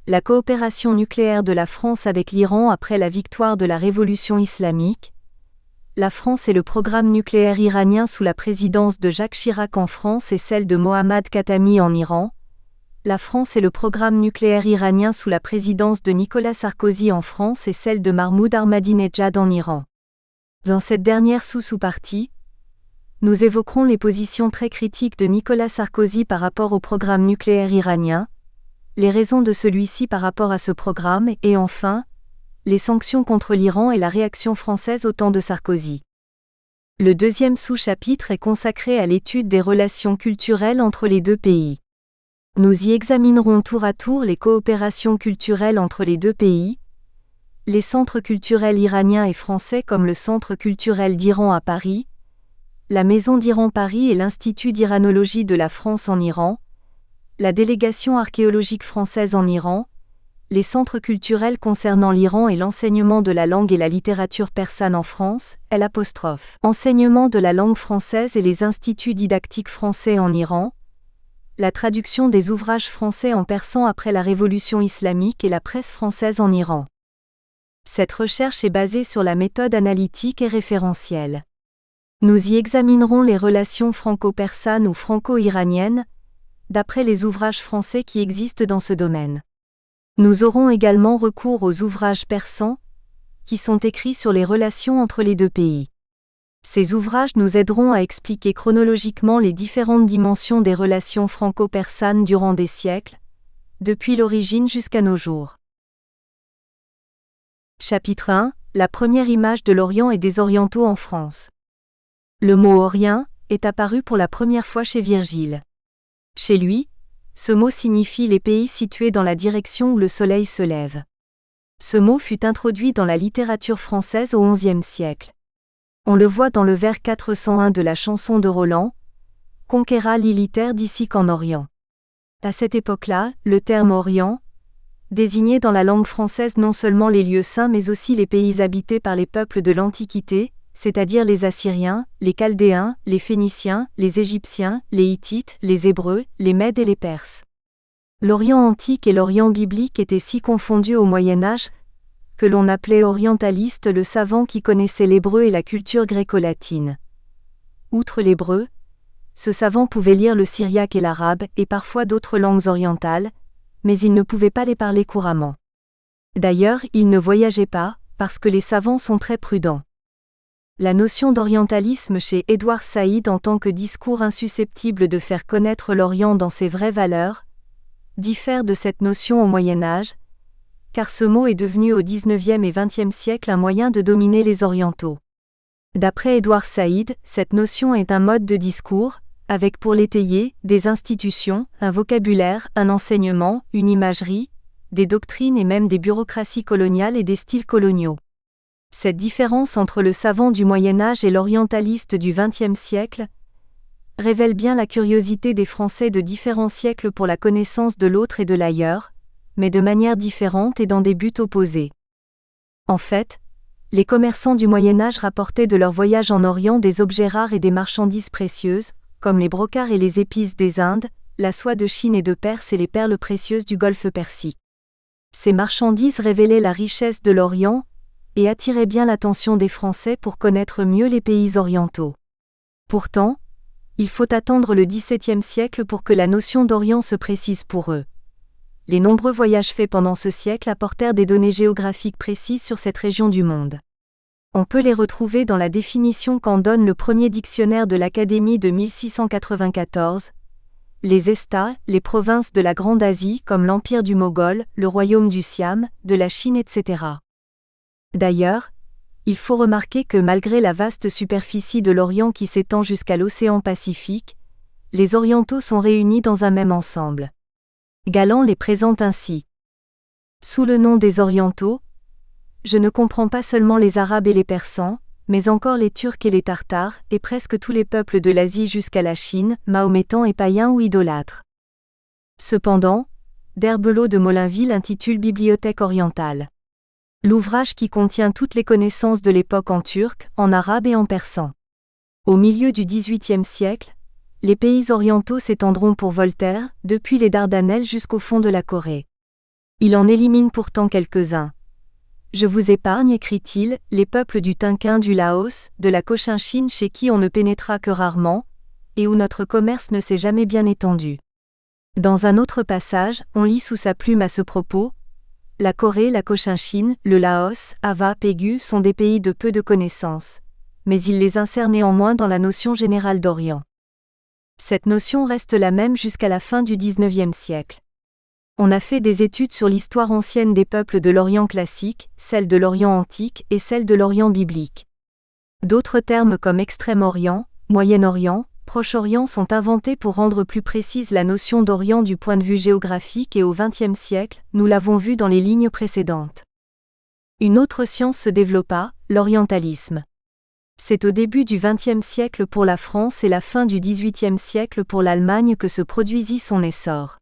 la coopération nucléaire de la France avec l'Iran après la victoire de la révolution islamique, la France et le programme nucléaire iranien sous la présidence de Jacques Chirac en France et celle de Mohammad Khatami en Iran, la France et le programme nucléaire iranien sous la présidence de Nicolas Sarkozy en France et celle de Mahmoud Ahmadinejad en Iran. Dans cette dernière sous-partie, nous évoquerons les positions très critiques de Nicolas Sarkozy par rapport au programme nucléaire iranien, les raisons de celui-ci par rapport à ce programme et enfin, les sanctions contre l'Iran et la réaction française au temps de Sarkozy. Le deuxième sous-chapitre est consacré à l'étude des relations culturelles entre les deux pays. Nous y examinerons tour à tour les coopérations culturelles entre les deux pays, les centres culturels iraniens et français comme le Centre culturel d'Iran à Paris, la Maison d'Iran Paris et l'Institut d'iranologie de la France en Iran, la délégation archéologique française en Iran, les centres culturels concernant l'Iran et l'enseignement de la langue et la littérature persane en France, enseignement de la langue française et les instituts didactiques français en Iran, la traduction des ouvrages français en persan après la Révolution islamique et la presse française en Iran. Cette recherche est basée sur la méthode analytique et référentielle. Nous y examinerons les relations franco-persanes ou franco-iraniennes, d'après les ouvrages français qui existent dans ce domaine. Nous aurons également recours aux ouvrages persans, qui sont écrits sur les relations entre les deux pays. Ces ouvrages nous aideront à expliquer chronologiquement les différentes dimensions des relations franco-persanes durant des siècles, depuis l'origine jusqu'à nos jours. Chapitre 1 : La première image de l'Orient et des Orientaux en France. Le mot Orient est apparu pour la première fois chez Virgile. Chez lui, ce mot signifie les pays situés dans la direction où le soleil se lève. Ce mot fut introduit dans la littérature française au XIe siècle. On le voit dans le vers 401 de la chanson de Roland, « Conquéra l'Ilitaire d'ici qu'en Orient ». À cette époque-là, le terme Orient désignait dans la langue française non seulement les lieux saints mais aussi les pays habités par les peuples de l'Antiquité, c'est-à-dire les Assyriens, les Chaldéens, les Phéniciens, les Égyptiens, les Hittites, les Hébreux, les Mèdes et les Perses. L'Orient antique et l'Orient biblique étaient si confondus au Moyen-Âge que l'on appelait orientaliste le savant qui connaissait l'hébreu et la culture gréco-latine. Outre l'hébreu, ce savant pouvait lire le syriaque et l'arabe et parfois d'autres langues orientales, mais il ne pouvait pas les parler couramment. D'ailleurs, il ne voyageait pas, parce que les savants sont très prudents. La notion d'orientalisme chez Édouard Saïd en tant que discours insusceptible de faire connaître l'Orient dans ses vraies valeurs, diffère de cette notion au Moyen-Âge, car ce mot est devenu au XIXe et XXe siècle un moyen de dominer les Orientaux. D'après Édouard Saïd, cette notion est un mode de discours, avec pour l'étayer, des institutions, un vocabulaire, un enseignement, une imagerie, des doctrines et même des bureaucraties coloniales et des styles coloniaux. Cette différence entre le savant du Moyen-Âge et l'orientaliste du XXe siècle révèle bien la curiosité des Français de différents siècles pour la connaissance de l'autre et de l'ailleurs, mais de manière différente et dans des buts opposés. En fait, les commerçants du Moyen-Âge rapportaient de leurs voyages en Orient des objets rares et des marchandises précieuses, comme les brocarts et les épices des Indes, la soie de Chine et de Perse et les perles précieuses du golfe Persique. Ces marchandises révélaient la richesse de l'Orient et attiraient bien l'attention des Français pour connaître mieux les pays orientaux. Pourtant, il faut attendre le XVIIe siècle pour que la notion d'Orient se précise pour eux. Les nombreux voyages faits pendant ce siècle apportèrent des données géographiques précises sur cette région du monde. On peut les retrouver dans la définition qu'en donne le premier dictionnaire de l'Académie de 1694. Les États, les provinces de la Grande Asie comme l'Empire du Moghol, le Royaume du Siam, de la Chine, etc. D'ailleurs, il faut remarquer que malgré la vaste superficie de l'Orient qui s'étend jusqu'à l'océan Pacifique, les Orientaux sont réunis dans un même ensemble. Galland les présente ainsi. Sous le nom des Orientaux, je ne comprends pas seulement les Arabes et les Persans, mais encore les Turcs et les Tartares, et presque tous les peuples de l'Asie jusqu'à la Chine, mahométans et païens ou idolâtres. Cependant, d'Herbelot de Molinville intitule Bibliothèque orientale. L'ouvrage qui contient toutes les connaissances de l'époque en turc, en arabe et en persan. Au milieu du XVIIIe siècle, les pays orientaux s'étendront pour Voltaire, depuis les Dardanelles jusqu'au fond de la Corée. Il en élimine pourtant quelques-uns. Je vous épargne, écrit-il, les peuples du Tonkin, du Laos, de la Cochinchine chez qui on ne pénétra que rarement, et où notre commerce ne s'est jamais bien étendu. Dans un autre passage, on lit sous sa plume à ce propos, la Corée, la Cochinchine, le Laos, Ava, Pégu sont des pays de peu de connaissances, mais il les insère néanmoins dans la notion générale d'Orient. Cette notion reste la même jusqu'à la fin du XIXe siècle. On a fait des études sur l'histoire ancienne des peuples de l'Orient classique, celle de l'Orient antique et celle de l'Orient biblique. D'autres termes comme Extrême-Orient, Moyen-Orient, Proche-Orient sont inventés pour rendre plus précise la notion d'Orient du point de vue géographique et au XXe siècle, nous l'avons vu dans les lignes précédentes. Une autre science se développa, l'orientalisme. C'est au début du XXe siècle pour la France et la fin du XVIIIe siècle pour l'Allemagne que se produisit son essor.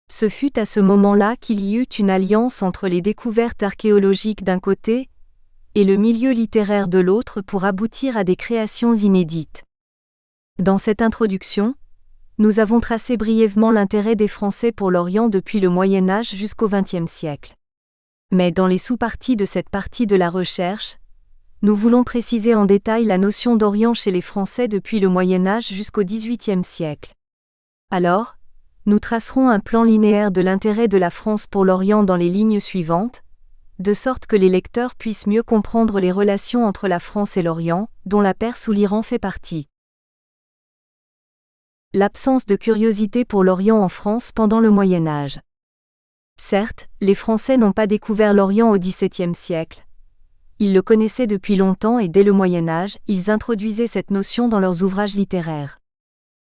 Ce fut à ce moment-là qu'il y eut une alliance entre les découvertes archéologiques d'un côté et le milieu littéraire de l'autre pour aboutir à des créations inédites. Dans cette introduction, Nous avons tracé brièvement l'intérêt des Français pour l'Orient depuis le Moyen Âge jusqu'au XXe siècle. Mais dans les sous-parties de cette partie de la recherche, nous voulons préciser en détail la notion d'Orient chez les Français depuis le Moyen Âge jusqu'au XVIIIe siècle. Alors, nous tracerons un plan linéaire de l'intérêt de la France pour l'Orient dans les lignes suivantes, de sorte que les lecteurs puissent mieux comprendre les relations entre la France et l'Orient, dont la Perse ou l'Iran fait partie. L'absence de curiosité pour l'Orient en France pendant le Moyen Âge. Certes, les Français n'ont pas découvert l'Orient au XVIIe siècle. Ils le connaissaient depuis longtemps et dès le Moyen Âge, ils introduisaient cette notion dans leurs ouvrages littéraires.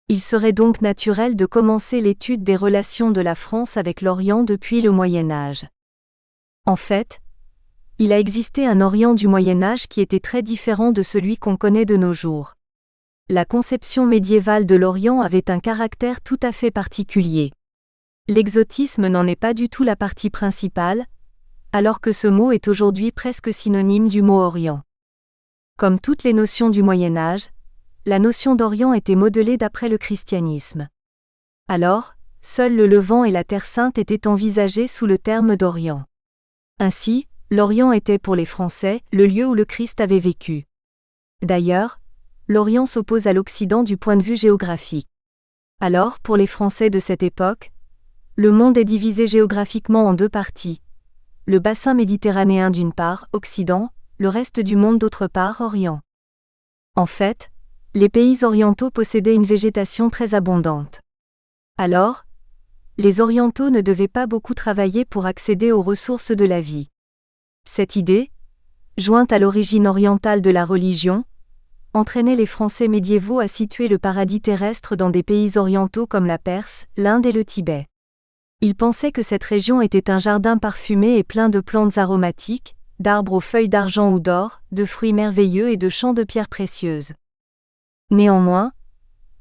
Il serait donc naturel de commencer l'étude des relations de la France avec l'Orient depuis le Moyen Âge. En fait, il a existé un Orient du Moyen Âge qui était très différent de celui qu'on connaît de nos jours. La conception médiévale de l'Orient avait un caractère tout à fait particulier. L'exotisme n'en est pas du tout la partie principale, alors que ce mot est aujourd'hui presque synonyme du mot Orient. Comme toutes les notions du Moyen Âge, la notion d'Orient était modelée d'après le christianisme. Alors, seuls le Levant et la Terre Sainte étaient envisagés sous le terme d'Orient. Ainsi, l'Orient était pour les Français le lieu où le Christ avait vécu. D'ailleurs, l'Orient s'oppose à l'Occident du point de vue géographique. Alors, pour les Français de cette époque, le monde est divisé géographiquement en deux parties. Le bassin méditerranéen d'une part, Occident, le reste du monde d'autre part, Orient. En fait, les pays orientaux possédaient une végétation très abondante. Alors, les Orientaux ne devaient pas beaucoup travailler pour accéder aux ressources de la vie. Cette idée, jointe à l'origine orientale de la religion, entraînait les Français médiévaux à situer le paradis terrestre dans des pays orientaux comme la Perse, l'Inde et le Tibet. Ils pensaient que cette région était un jardin parfumé et plein de plantes aromatiques, d'arbres aux feuilles d'argent ou d'or, de fruits merveilleux et de champs de pierres précieuses. Néanmoins,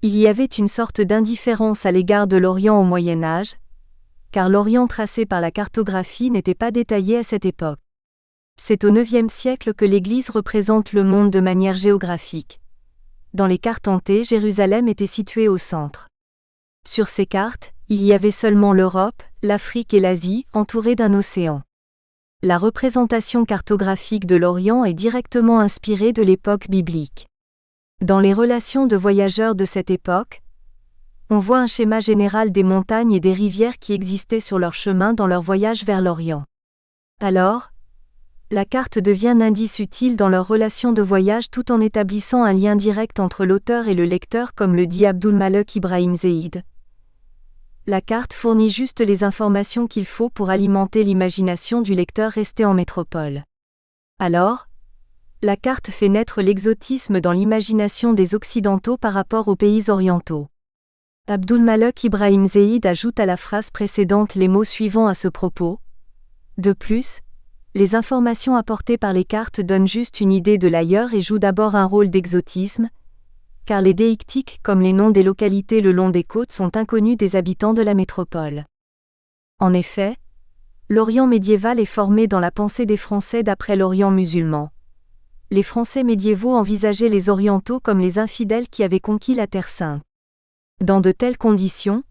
il y avait une sorte d'indifférence à l'égard de l'Orient au Moyen Âge, car l'Orient tracé par la cartographie n'était pas détaillé à cette époque. C'est au IXe siècle que l'Église représente le monde de manière géographique. Dans les cartes hantées, Jérusalem était située au centre. Sur ces cartes, il y avait seulement l'Europe, l'Afrique et l'Asie, entourées d'un océan. La représentation cartographique de l'Orient est directement inspirée de l'époque biblique. Dans les relations de voyageurs de cette époque, on voit un schéma général des montagnes et des rivières qui existaient sur leur chemin dans leur voyage vers l'Orient. Alors, la carte devient un indice utile dans leur relation de voyage tout en établissant un lien direct entre l'auteur et le lecteur comme le dit Abdulmalek Ibrahim Zeid. La carte fournit juste les informations qu'il faut pour alimenter l'imagination du lecteur resté en métropole. Alors, la carte fait naître l'exotisme dans l'imagination des Occidentaux par rapport aux pays orientaux. Abdulmalek Ibrahim Zeid ajoute à la phrase précédente les mots suivants à ce propos. De plus, les informations apportées par les cartes donnent juste une idée de l'ailleurs et jouent d'abord un rôle d'exotisme, car les déictiques comme les noms des localités le long des côtes sont inconnus des habitants de la métropole. En effet, l'Orient médiéval est formé dans la pensée des Français d'après l'Orient musulman. Les Français médiévaux envisageaient les Orientaux comme les infidèles qui avaient conquis la Terre Sainte. Dans de telles conditions,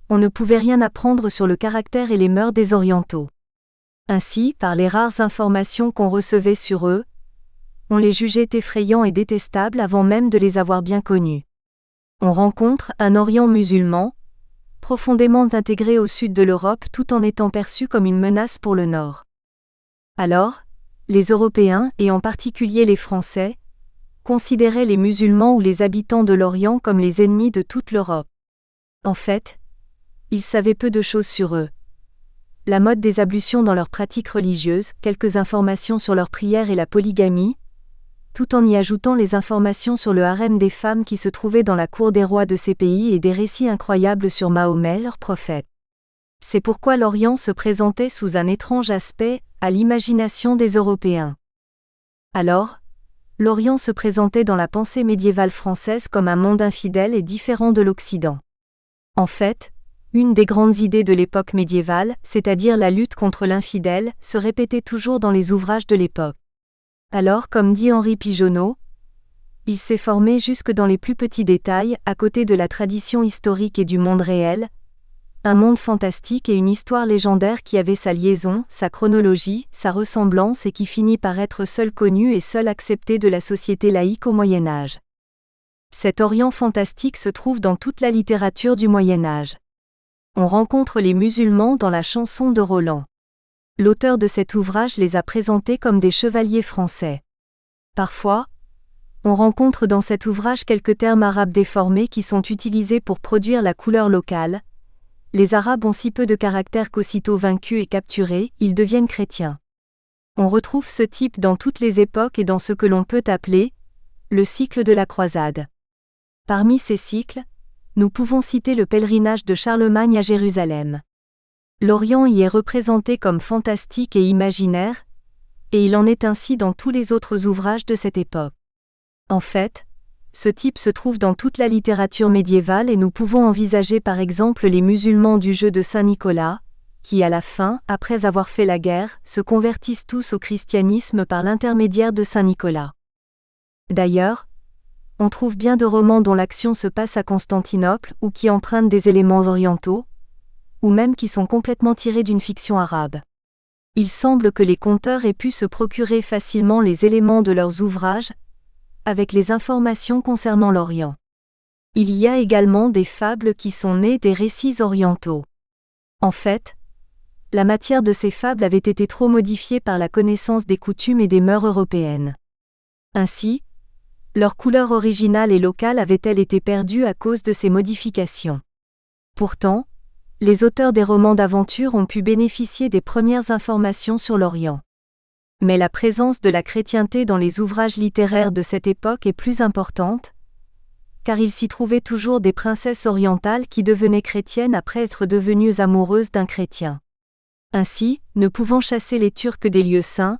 on ne pouvait rien apprendre sur le caractère et les mœurs des Orientaux. Ainsi, par les rares informations qu'on recevait sur eux, on les jugeait effrayants et détestables avant même de les avoir bien connus. On rencontre un Orient musulman, profondément intégré au sud de l'Europe tout en étant perçu comme une menace pour le Nord. Alors, les Européens, et en particulier les Français, considéraient les musulmans ou les habitants de l'Orient comme les ennemis de toute l'Europe. En fait, ils savaient peu de choses sur eux. La mode des ablutions dans leurs pratiques religieuses, quelques informations sur leurs prières et la polygamie, tout en y ajoutant les informations sur le harem des femmes qui se trouvaient dans la cour des rois de ces pays et des récits incroyables sur Mahomet, leur prophète. C'est pourquoi l'Orient se présentait sous un étrange aspect à l'imagination des Européens. Alors, l'Orient se présentait dans la pensée médiévale française comme un monde infidèle et différent de l'Occident. En fait, une des grandes idées de l'époque médiévale, c'est-à-dire la lutte contre l'infidèle, se répétait toujours dans les ouvrages de l'époque. Alors, comme dit Henri Pigeonneau, Il s'est formé jusque dans les plus petits détails, à côté de la tradition historique et du monde réel, un monde fantastique et une histoire légendaire qui avait sa liaison, sa chronologie, sa ressemblance et qui finit par être seul connu et seul accepté de la société laïque au Moyen Âge. Cet Orient fantastique se trouve dans toute la littérature du Moyen Âge. On rencontre les musulmans dans la chanson de Roland. L'auteur de cet ouvrage les a présentés comme des chevaliers français. Parfois, on rencontre dans cet ouvrage quelques termes arabes déformés qui sont utilisés pour produire la couleur locale. Les Arabes ont si peu de caractère qu'aussitôt vaincus et capturés, ils deviennent chrétiens. On retrouve ce type dans toutes les époques et dans ce que l'on peut appeler le cycle de la croisade. Parmi ces cycles, nous pouvons citer le pèlerinage de Charlemagne à Jérusalem. L'Orient y est représenté comme fantastique et imaginaire, et il en est ainsi dans tous les autres ouvrages de cette époque. En fait, ce type se trouve dans toute la littérature médiévale et nous pouvons envisager par exemple les musulmans du jeu de Saint-Nicolas, qui à la fin, après avoir fait la guerre, se convertissent tous au christianisme par l'intermédiaire de Saint-Nicolas. D'ailleurs, on trouve bien de romans dont l'action se passe à Constantinople ou qui empruntent des éléments orientaux, ou même qui sont complètement tirés d'une fiction arabe. Il semble que les conteurs aient pu se procurer facilement les éléments de leurs ouvrages, avec les informations concernant l'Orient. Il y a également des fables qui sont nées des récits orientaux. En fait, la matière de ces fables avait été trop modifiée par la connaissance des coutumes et des mœurs européennes. Ainsi, leur couleur originale et locale avait-elle été perdue à cause de ces modifications. Pourtant, les auteurs des romans d'aventure ont pu bénéficier des premières informations sur l'Orient. Mais la présence de la chrétienté dans les ouvrages littéraires de cette époque est plus importante, car il s'y trouvait toujours des princesses orientales qui devenaient chrétiennes après être devenues amoureuses d'un chrétien. Ainsi, ne pouvant chasser les Turcs des lieux saints,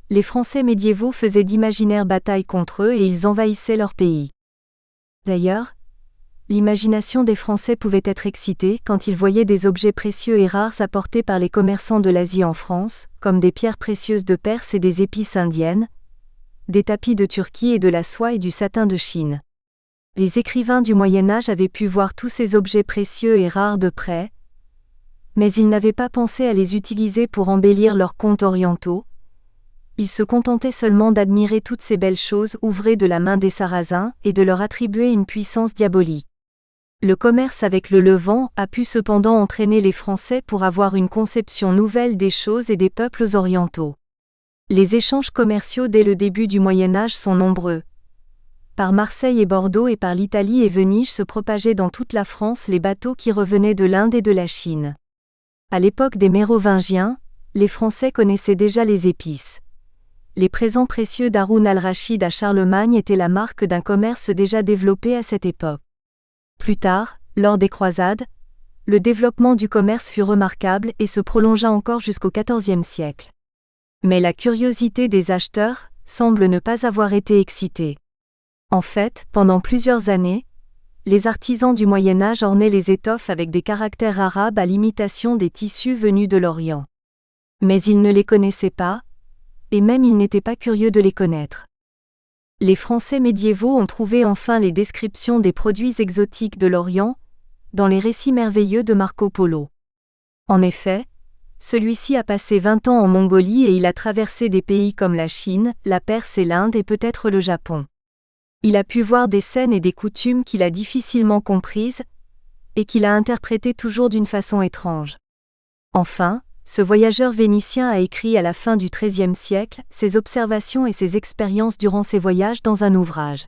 les Français médiévaux faisaient d'imaginaires batailles contre eux et ils envahissaient leur pays. D'ailleurs, l'imagination des Français pouvait être excitée quand ils voyaient des objets précieux et rares apportés par les commerçants de l'Asie en France, comme des pierres précieuses de Perse et des épices indiennes, des tapis de Turquie et de la soie et du satin de Chine. Les écrivains du Moyen Âge avaient pu voir tous ces objets précieux et rares de près, mais ils n'avaient pas pensé à les utiliser pour embellir leurs contes orientaux. Ils se contentaient seulement d'admirer toutes ces belles choses ouvrées de la main des Sarrasins et de leur attribuer une puissance diabolique. Le commerce avec le Levant a pu cependant entraîner les Français pour avoir une conception nouvelle des choses et des peuples orientaux. Les échanges commerciaux dès le début du Moyen Âge sont nombreux. Par Marseille et Bordeaux et par l'Italie et Venise se propageaient dans toute la France les bateaux qui revenaient de l'Inde et de la Chine. À l'époque des Mérovingiens, les Français connaissaient déjà les épices. Les présents précieux d'Haroun al-Rachid à Charlemagne étaient la marque d'un commerce déjà développé à cette époque. Plus tard, lors des croisades, le développement du commerce fut remarquable et se prolongea encore jusqu'au XIVe siècle. Mais la curiosité des acheteurs semble ne pas avoir été excitée. En fait, pendant plusieurs années, les artisans du Moyen Âge ornaient les étoffes avec des caractères arabes à l'imitation des tissus venus de l'Orient. Mais ils ne les connaissaient pas, et même ils n'étaient pas curieux de les connaître. Les Français médiévaux ont trouvé enfin les descriptions des produits exotiques de l'Orient, dans les récits merveilleux de Marco Polo. En effet, celui-ci a passé 20 ans en Mongolie et il a traversé des pays comme la Chine, la Perse et l'Inde et peut-être le Japon. Il a pu voir des scènes et des coutumes qu'il a difficilement comprises, et qu'il a interprétées toujours d'une façon étrange. Enfin, ce voyageur vénitien a écrit à la fin du XIIIe siècle ses observations et ses expériences durant ses voyages dans un ouvrage.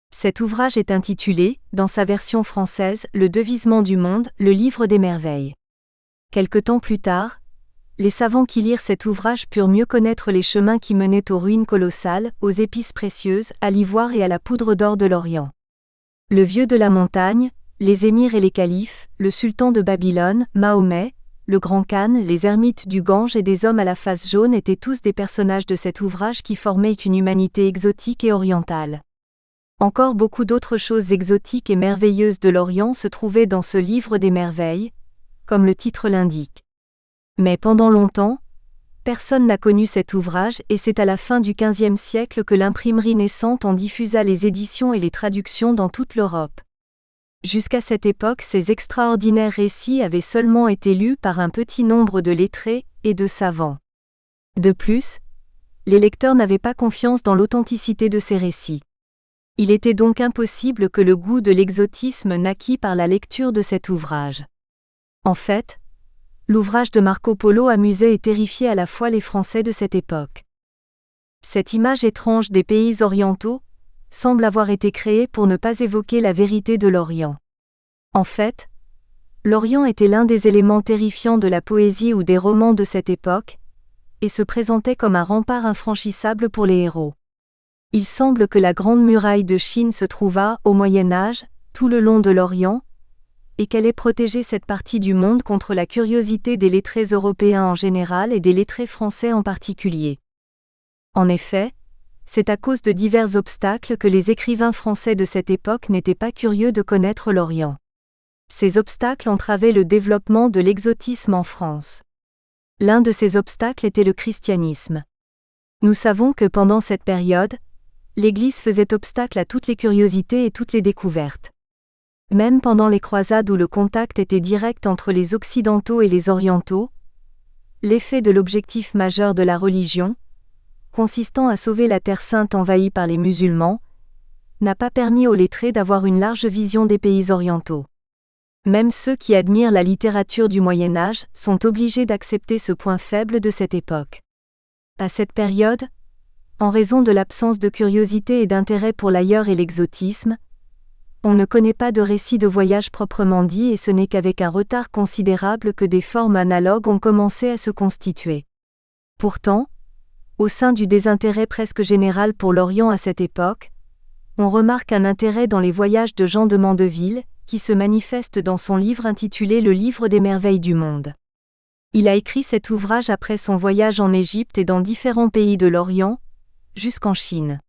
Cet ouvrage est intitulé, dans sa version française, Le devisement du monde, le livre des merveilles. Quelque temps plus tard, les savants qui lirent cet ouvrage purent mieux connaître les chemins qui menaient aux ruines colossales, aux épices précieuses, à l'ivoire et à la poudre d'or de l'Orient. Le vieux de la montagne, les émirs et les califes, le sultan de Babylone, Mahomet, le grand Khan, les ermites du Gange et des hommes à la face jaune étaient tous des personnages de cet ouvrage qui formaient une humanité exotique et orientale. Encore beaucoup d'autres choses exotiques et merveilleuses de l'Orient se trouvaient dans ce livre des merveilles, comme le titre l'indique. Mais pendant longtemps, Personne n'a connu cet ouvrage et c'est à la fin du XVe siècle que l'imprimerie naissante en diffusa les éditions et les traductions dans toute l'Europe. Jusqu'à cette époque, ces extraordinaires récits avaient seulement été lus par un petit nombre de lettrés et de savants. De plus, les lecteurs n'avaient pas confiance dans l'authenticité de ces récits. Il était donc impossible que le goût de l'exotisme naquît par la lecture de cet ouvrage. En fait, l'ouvrage de Marco Polo amusait et terrifiait à la fois les Français de cette époque. Cette image étrange des pays orientaux semble avoir été créée pour ne pas évoquer la vérité de l'Orient. En fait, l'Orient était l'un des éléments terrifiants de la poésie ou des romans de cette époque, et se présentait comme un rempart infranchissable pour les héros. Il semble que la Grande Muraille de Chine se trouvât, au Moyen Âge, tout le long de l'Orient, et qu'elle ait protégé cette partie du monde contre la curiosité des lettrés européens en général et des lettrés français en particulier. En effet, c'est à cause de divers obstacles que les écrivains français de cette époque n'étaient pas curieux de connaître l'Orient. Ces obstacles entravaient le développement de l'exotisme en France. L'un de ces obstacles était le christianisme. Nous savons que pendant cette période, l'Église faisait obstacle à toutes les curiosités et toutes les découvertes. Même pendant les croisades où le contact était direct entre les Occidentaux et les Orientaux, l'effet de l'objectif majeur de la religion, consistant à sauver la Terre sainte envahie par les musulmans, n'a pas permis aux lettrés d'avoir une large vision des pays orientaux. Même ceux qui admirent la littérature du Moyen Âge sont obligés d'accepter ce point faible de cette époque. À cette période, en raison de l'absence de curiosité et d'intérêt pour l'ailleurs et l'exotisme, on ne connaît pas de récit de voyage proprement dit et ce n'est qu'avec un retard considérable que des formes analogues ont commencé à se constituer. Pourtant, au sein du désintérêt presque général pour l'Orient à cette époque, on remarque un intérêt dans les voyages de Jean de Mandeville, qui se manifeste dans son livre intitulé Le Livre des merveilles du monde. Il a écrit cet ouvrage après son voyage en Égypte et dans différents pays de l'Orient, jusqu'en Chine.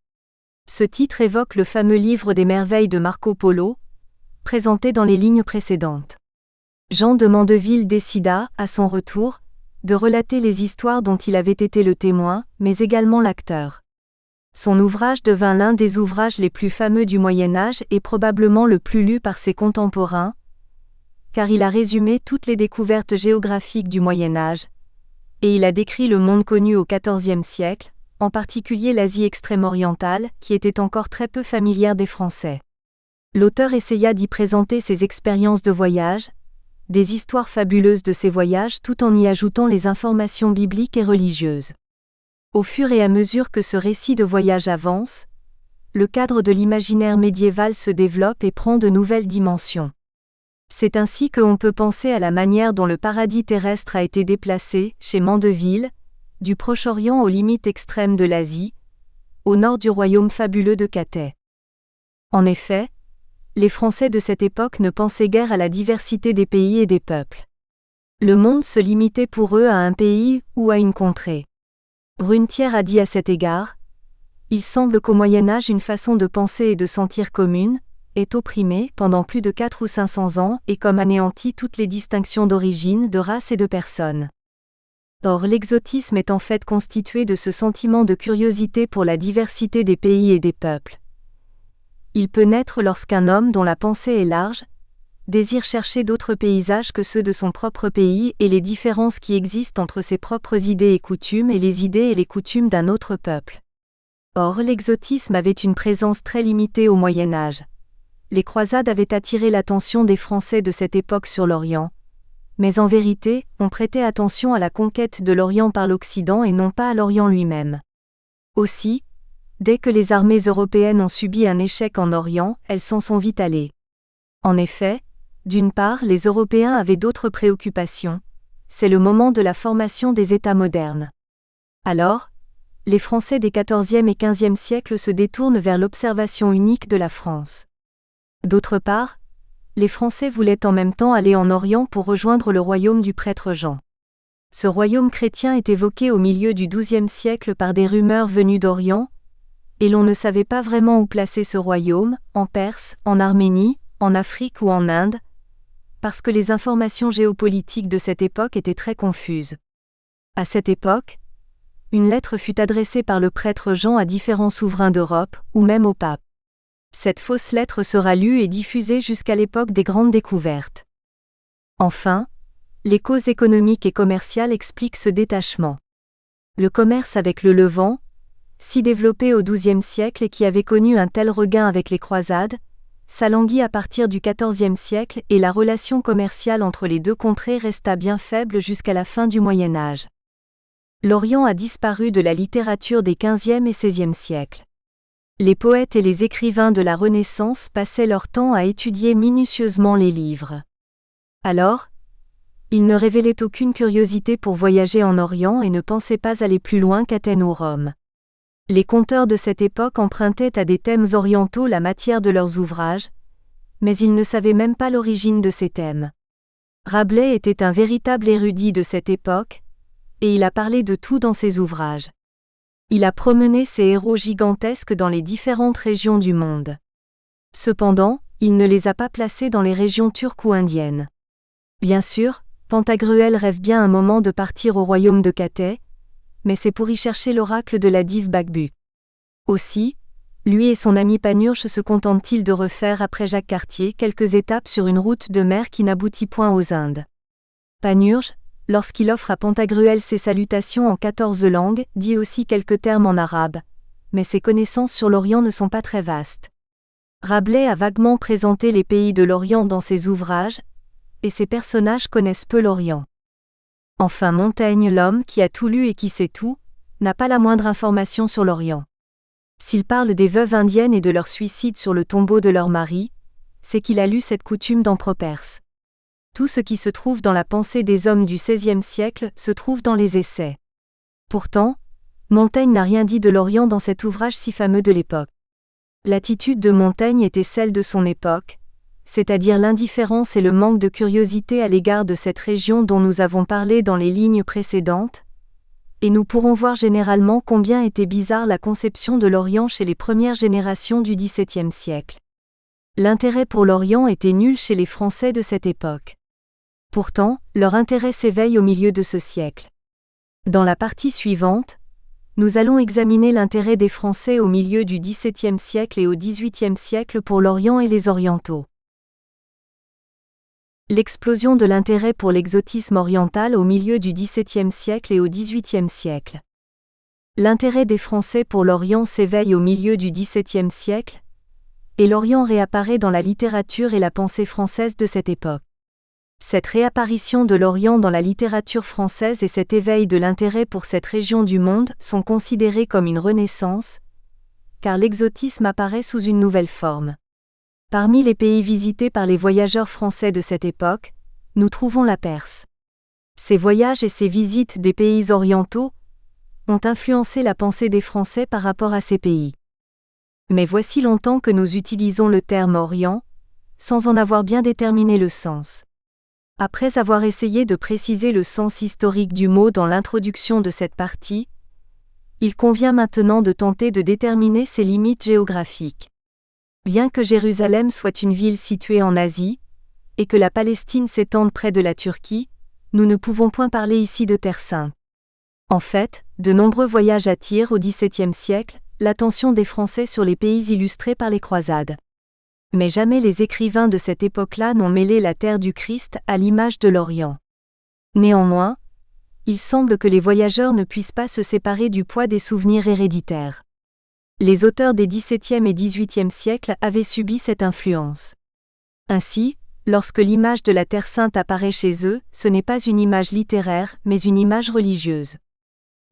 Ce titre évoque le fameux livre des merveilles de Marco Polo, présenté dans les lignes précédentes. Jean de Mandeville décida, à son retour, de relater les histoires dont il avait été le témoin, mais également l'acteur. Son ouvrage devint l'un des ouvrages les plus fameux du Moyen Âge et probablement le plus lu par ses contemporains, car il a résumé toutes les découvertes géographiques du Moyen Âge, et il a décrit le monde connu au XIVe siècle, en particulier l'Asie extrême-orientale, qui était encore très peu familière des Français. L'auteur essaya d'y présenter ses expériences de voyage, des histoires fabuleuses de ces voyages tout en y ajoutant les informations bibliques et religieuses. Au fur et à mesure que ce récit de voyage avance, le cadre de l'imaginaire médiéval se développe et prend de nouvelles dimensions. C'est ainsi qu'on peut penser à la manière dont le paradis terrestre a été déplacé, chez Mandeville, du Proche-Orient aux limites extrêmes de l'Asie, au nord du royaume fabuleux de Cathay. En effet, les Français de cette époque ne pensaient guère à la diversité des pays et des peuples. Le monde se limitait pour eux à un pays ou à une contrée. Brunetière a dit à cet égard : « Il semble qu'au Moyen-Âge une façon de penser et de sentir commune est opprimée pendant plus de 400 ou 500 ans et comme anéantit toutes les distinctions d'origine, de race et de personne. » Or l'exotisme est en fait constitué de ce sentiment de curiosité pour la diversité des pays et des peuples. Il peut naître lorsqu'un homme dont la pensée est large désire chercher d'autres paysages que ceux de son propre pays et les différences qui existent entre ses propres idées et coutumes et les idées et les coutumes d'un autre peuple. Or l'exotisme avait une présence très limitée au Moyen Âge. Les croisades avaient attiré l'attention des Français de cette époque sur l'Orient, mais en vérité, on prêtait attention à la conquête de l'Orient par l'Occident et non pas à l'Orient lui-même. Aussi, dès que les armées européennes ont subi un échec en Orient, elles s'en sont vite allées. En effet, d'une part, les Européens avaient d'autres préoccupations, c'est le moment de la formation des États modernes. Alors, les Français des XIVe et XVe siècles se détournent vers l'observation unique de la France. D'autre part, les Français voulaient en même temps aller en Orient pour rejoindre le royaume du prêtre Jean. Ce royaume chrétien est évoqué au milieu du XIIe siècle par des rumeurs venues d'Orient, et l'on ne savait pas vraiment où placer ce royaume, en Perse, en Arménie, en Afrique ou en Inde, parce que les informations géopolitiques de cette époque étaient très confuses. À cette époque, une lettre fut adressée par le prêtre Jean à différents souverains d'Europe, ou même au pape. Cette fausse lettre sera lue et diffusée jusqu'à l'époque des grandes découvertes. Enfin, les causes économiques et commerciales expliquent ce détachement. Le commerce avec le Levant, si développé au XIIe siècle et qui avait connu un tel regain avec les croisades, s'alanguit à partir du XIVe siècle et la relation commerciale entre les deux contrées resta bien faible jusqu'à la fin du Moyen Âge. L'Orient a disparu de la littérature des XVe et XVIe siècles. Les poètes et les écrivains de la Renaissance passaient leur temps à étudier minutieusement les livres. Alors, ils ne révélaient aucune curiosité pour voyager en Orient et ne pensaient pas aller plus loin qu'Athènes ou Rome. Les conteurs de cette époque empruntaient à des thèmes orientaux la matière de leurs ouvrages, mais ils ne savaient même pas l'origine de ces thèmes. Rabelais était un véritable érudit de cette époque, et il a parlé de tout dans ses ouvrages. Il a promené ses héros gigantesques dans les différentes régions du monde. Cependant, il ne les a pas placés dans les régions turques ou indiennes. Bien sûr, Pantagruel rêve bien un moment de partir au royaume de Cathay, mais c'est pour y chercher l'oracle de la dive Bacbuc. Aussi, lui et son ami Panurge se contentent-ils de refaire après Jacques Cartier quelques étapes sur une route de mer qui n'aboutit point aux Indes. Panurge, lorsqu'il offre à Pantagruel ses salutations en 14 langues, dit aussi quelques termes en arabe, mais ses connaissances sur l'Orient ne sont pas très vastes. Rabelais a vaguement présenté les pays de l'Orient dans ses ouvrages, et ses personnages connaissent peu l'Orient. Enfin Montaigne, l'homme qui a tout lu et qui sait tout, n'a pas la moindre information sur l'Orient. S'il parle des veuves indiennes et de leur suicide sur le tombeau de leur mari, c'est qu'il a lu cette coutume dans Properce. Tout ce qui se trouve dans la pensée des hommes du XVIe siècle se trouve dans les essais. Pourtant, Montaigne n'a rien dit de l'Orient dans cet ouvrage si fameux de l'époque. L'attitude de Montaigne était celle de son époque, c'est-à-dire l'indifférence et le manque de curiosité à l'égard de cette région dont nous avons parlé dans les lignes précédentes, et nous pourrons voir généralement combien était bizarre la conception de l'Orient chez les premières générations du XVIIe siècle. L'intérêt pour l'Orient était nul chez les Français de cette époque. Pourtant, leur intérêt s'éveille au milieu de ce siècle. Dans la partie suivante, nous allons examiner l'intérêt des Français au milieu du XVIIe siècle et au XVIIIe siècle pour l'Orient et les Orientaux. L'explosion de l'intérêt pour l'exotisme oriental au milieu du XVIIe siècle et au XVIIIe siècle. L'intérêt des Français pour l'Orient s'éveille au milieu du XVIIe siècle, et l'Orient réapparaît dans la littérature et la pensée française de cette époque. Cette réapparition de l'Orient dans la littérature française et cet éveil de l'intérêt pour cette région du monde sont considérés comme une renaissance, car l'exotisme apparaît sous une nouvelle forme. Parmi les pays visités par les voyageurs français de cette époque, nous trouvons la Perse. Ces voyages et ces visites des pays orientaux ont influencé la pensée des Français par rapport à ces pays. Mais voici longtemps que nous utilisons le terme Orient, sans en avoir bien déterminé le sens. Après avoir essayé de préciser le sens historique du mot dans l'introduction de cette partie, il convient maintenant de tenter de déterminer ses limites géographiques. Bien que Jérusalem soit une ville située en Asie, et que la Palestine s'étende près de la Turquie, nous ne pouvons point parler ici de Terre Sainte. En fait, de nombreux voyages attirent au XVIIe siècle l'attention des Français sur les pays illustrés par les croisades. Mais jamais les écrivains de cette époque-là n'ont mêlé la terre du Christ à l'image de l'Orient. Néanmoins, il semble que les voyageurs ne puissent pas se séparer du poids des souvenirs héréditaires. Les auteurs des XVIIe et XVIIIe siècles avaient subi cette influence. Ainsi, lorsque l'image de la Terre Sainte apparaît chez eux, ce n'est pas une image littéraire, mais une image religieuse.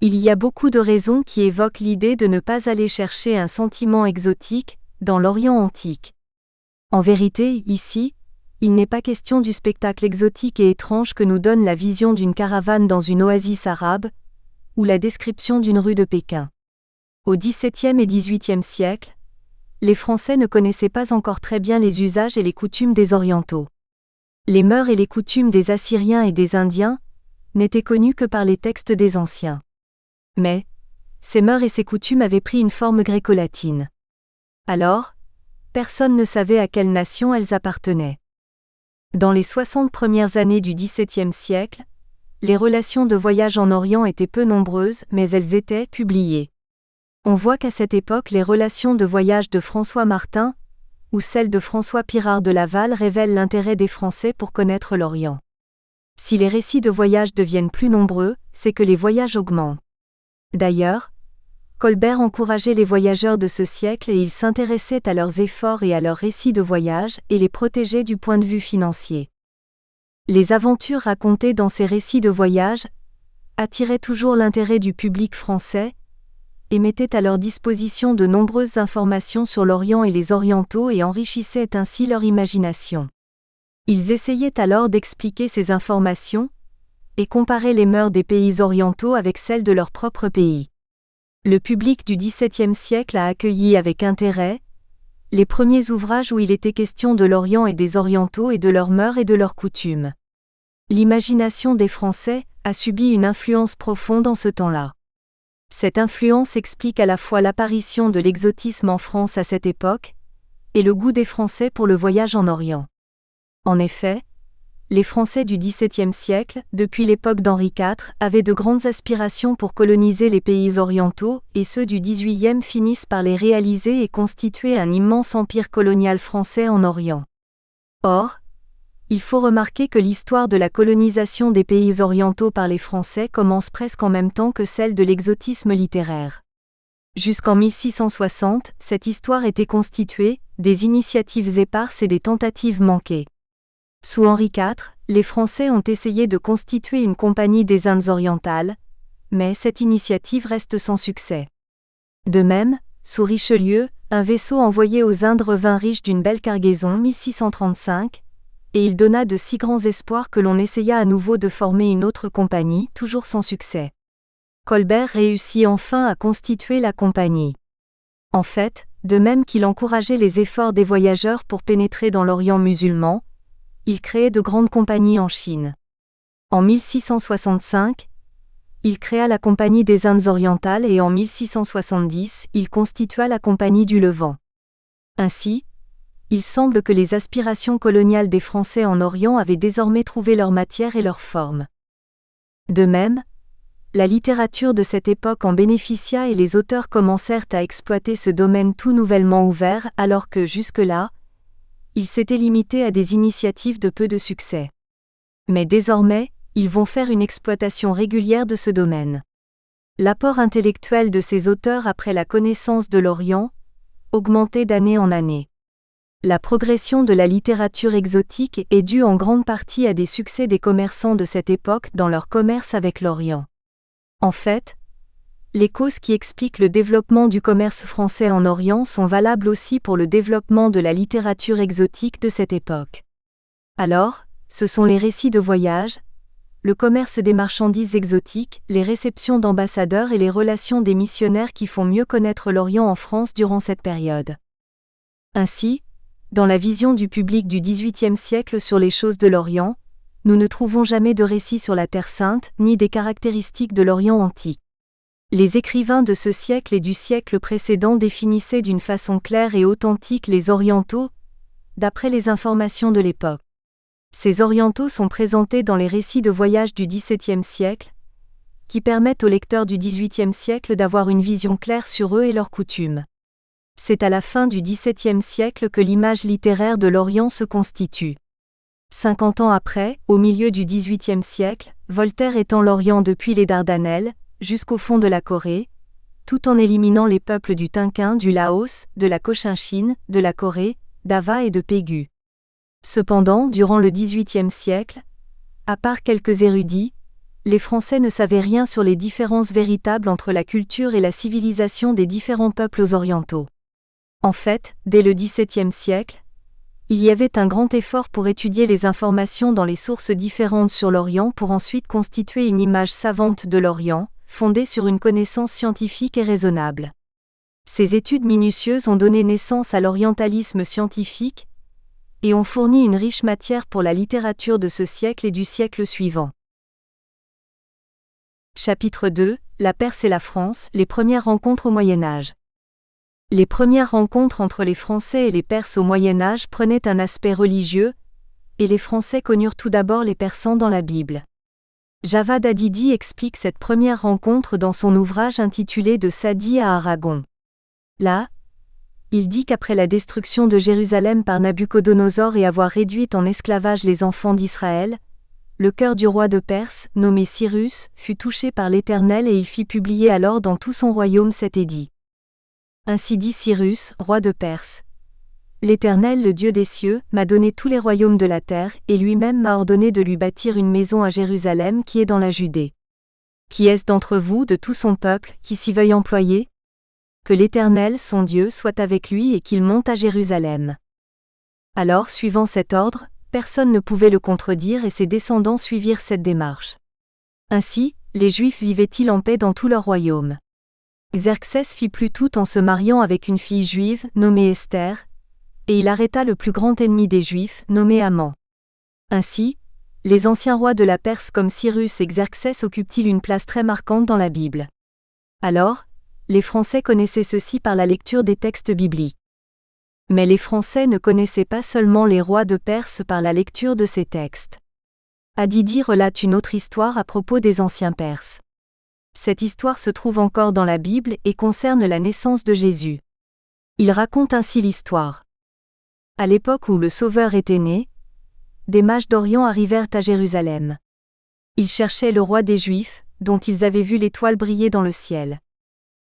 Il y a beaucoup de raisons qui évoquent l'idée de ne pas aller chercher un sentiment exotique dans l'Orient antique. En vérité, ici, il n'est pas question du spectacle exotique et étrange que nous donne la vision d'une caravane dans une oasis arabe, ou la description d'une rue de Pékin. Au XVIIe et XVIIIe siècle, les Français ne connaissaient pas encore très bien les usages et les coutumes des Orientaux. Les mœurs et les coutumes des Assyriens et des Indiens n'étaient connues que par les textes des Anciens. Mais, ces mœurs et ces coutumes avaient pris une forme gréco-latine. Alors, personne ne savait à quelle nation elles appartenaient. Dans les 60 premières années du XVIIe siècle, les relations de voyage en Orient étaient peu nombreuses, mais elles étaient publiées. On voit qu'à cette époque les relations de voyage de François Martin, ou celles de François Pirard de Laval révèlent l'intérêt des Français pour connaître l'Orient. Si les récits de voyage deviennent plus nombreux, c'est que les voyages augmentent. D'ailleurs, Colbert encourageait les voyageurs de ce siècle et il s'intéressait à leurs efforts et à leurs récits de voyage et les protégeait du point de vue financier. Les aventures racontées dans ces récits de voyage attiraient toujours l'intérêt du public français et mettaient à leur disposition de nombreuses informations sur l'Orient et les Orientaux et enrichissaient ainsi leur imagination. Ils essayaient alors d'expliquer ces informations et comparer les mœurs des pays orientaux avec celles de leur propre pays. Le public du XVIIe siècle a accueilli avec intérêt les premiers ouvrages où il était question de l'Orient et des Orientaux et de leurs mœurs et de leurs coutumes. L'imagination des Français a subi une influence profonde en ce temps-là. Cette influence explique à la fois l'apparition de l'exotisme en France à cette époque et le goût des Français pour le voyage en Orient. En effet, les Français du XVIIe siècle, depuis l'époque d'Henri IV, avaient de grandes aspirations pour coloniser les pays orientaux, et ceux du XVIIIe finissent par les réaliser et constituer un immense empire colonial français en Orient. Or, il faut remarquer que l'histoire de la colonisation des pays orientaux par les Français commence presque en même temps que celle de l'exotisme littéraire. Jusqu'en 1660, cette histoire était constituée des initiatives éparses et des tentatives manquées. Sous Henri IV, les Français ont essayé de constituer une compagnie des Indes orientales, mais cette initiative reste sans succès. De même, sous Richelieu, un vaisseau envoyé aux Indes revint riche d'une belle cargaison 1635, et il donna de si grands espoirs que l'on essaya à nouveau de former une autre compagnie, toujours sans succès. Colbert réussit enfin à constituer la compagnie. En fait, de même qu'il encourageait les efforts des voyageurs pour pénétrer dans l'Orient musulman, il créait de grandes compagnies en Chine. En 1665, il créa la Compagnie des Indes orientales et en 1670, il constitua la Compagnie du Levant. Ainsi, il semble que les aspirations coloniales des Français en Orient avaient désormais trouvé leur matière et leur forme. De même, la littérature de cette époque en bénéficia et les auteurs commencèrent à exploiter ce domaine tout nouvellement ouvert alors que, jusque-là, ils s'étaient limités à des initiatives de peu de succès. Mais désormais, ils vont faire une exploitation régulière de ce domaine. L'apport intellectuel de ces auteurs après la connaissance de l'Orient augmentait d'année en année. La progression de la littérature exotique est due en grande partie à des succès des commerçants de cette époque dans leur commerce avec l'Orient. En fait, les causes qui expliquent le développement du commerce français en Orient sont valables aussi pour le développement de la littérature exotique de cette époque. Alors, ce sont les récits de voyage, le commerce des marchandises exotiques, les réceptions d'ambassadeurs et les relations des missionnaires qui font mieux connaître l'Orient en France durant cette période. Ainsi, dans la vision du public du XVIIIe siècle sur les choses de l'Orient, nous ne trouvons jamais de récits sur la Terre Sainte ni des caractéristiques de l'Orient antique. Les écrivains de ce siècle et du siècle précédent définissaient d'une façon claire et authentique les Orientaux, d'après les informations de l'époque. Ces Orientaux sont présentés dans les récits de voyage du XVIIe siècle, qui permettent aux lecteurs du XVIIIe siècle d'avoir une vision claire sur eux et leurs coutumes. C'est à la fin du XVIIe siècle que l'image littéraire de l'Orient se constitue. 50 ans après, au milieu du XVIIIe siècle, Voltaire étend l'Orient depuis les Dardanelles, jusqu'au fond de la Corée, tout en éliminant les peuples du Tonkin, du Laos, de la Cochinchine, de la Corée, d'Ava et de Pégou. Cependant, durant le XVIIIe siècle, à part quelques érudits, les Français ne savaient rien sur les différences véritables entre la culture et la civilisation des différents peuples orientaux. En fait, dès le XVIIe siècle, il y avait un grand effort pour étudier les informations dans les sources différentes sur l'Orient pour ensuite constituer une image savante de l'Orient, fondée sur une connaissance scientifique et raisonnable. Ces études minutieuses ont donné naissance à l'orientalisme scientifique et ont fourni une riche matière pour la littérature de ce siècle et du siècle suivant. Chapitre 2 : La Perse et la France, les premières rencontres au Moyen Âge. Les premières rencontres entre les Français et les Perses au Moyen Âge prenaient un aspect religieux, et les Français connurent tout d'abord les Persans dans la Bible. Javad Hadidi explique cette première rencontre dans son ouvrage intitulé De Sadi à Aragon. Là, il dit qu'après la destruction de Jérusalem par Nabuchodonosor et avoir réduit en esclavage les enfants d'Israël, le cœur du roi de Perse, nommé Cyrus, fut touché par l'Éternel et il fit publier alors dans tout son royaume cet édit. Ainsi dit Cyrus, roi de Perse. L'Éternel, le Dieu des cieux, m'a donné tous les royaumes de la terre, et lui-même m'a ordonné de lui bâtir une maison à Jérusalem qui est dans la Judée. Qui est-ce d'entre vous, de tout son peuple, qui s'y veuille employer ? Que l'Éternel, son Dieu, soit avec lui et qu'il monte à Jérusalem. Alors, suivant cet ordre, personne ne pouvait le contredire et ses descendants suivirent cette démarche. Ainsi, les Juifs vivaient-ils en paix dans tout leur royaume. Xerxès fit plus tout en se mariant avec une fille juive, nommée Esther, et il arrêta le plus grand ennemi des Juifs, nommé Haman. Ainsi, les anciens rois de la Perse comme Cyrus et Xerxès occupent-ils une place très marquante dans la Bible. Alors, les Français connaissaient ceci par la lecture des textes bibliques. Mais les Français ne connaissaient pas seulement les rois de Perse par la lecture de ces textes. Hadidi relate une autre histoire à propos des anciens Perses. Cette histoire se trouve encore dans la Bible et concerne la naissance de Jésus. Il raconte ainsi l'histoire. À l'époque où le Sauveur était né, des mages d'Orient arrivèrent à Jérusalem. Ils cherchaient le roi des Juifs, dont ils avaient vu l'étoile briller dans le ciel.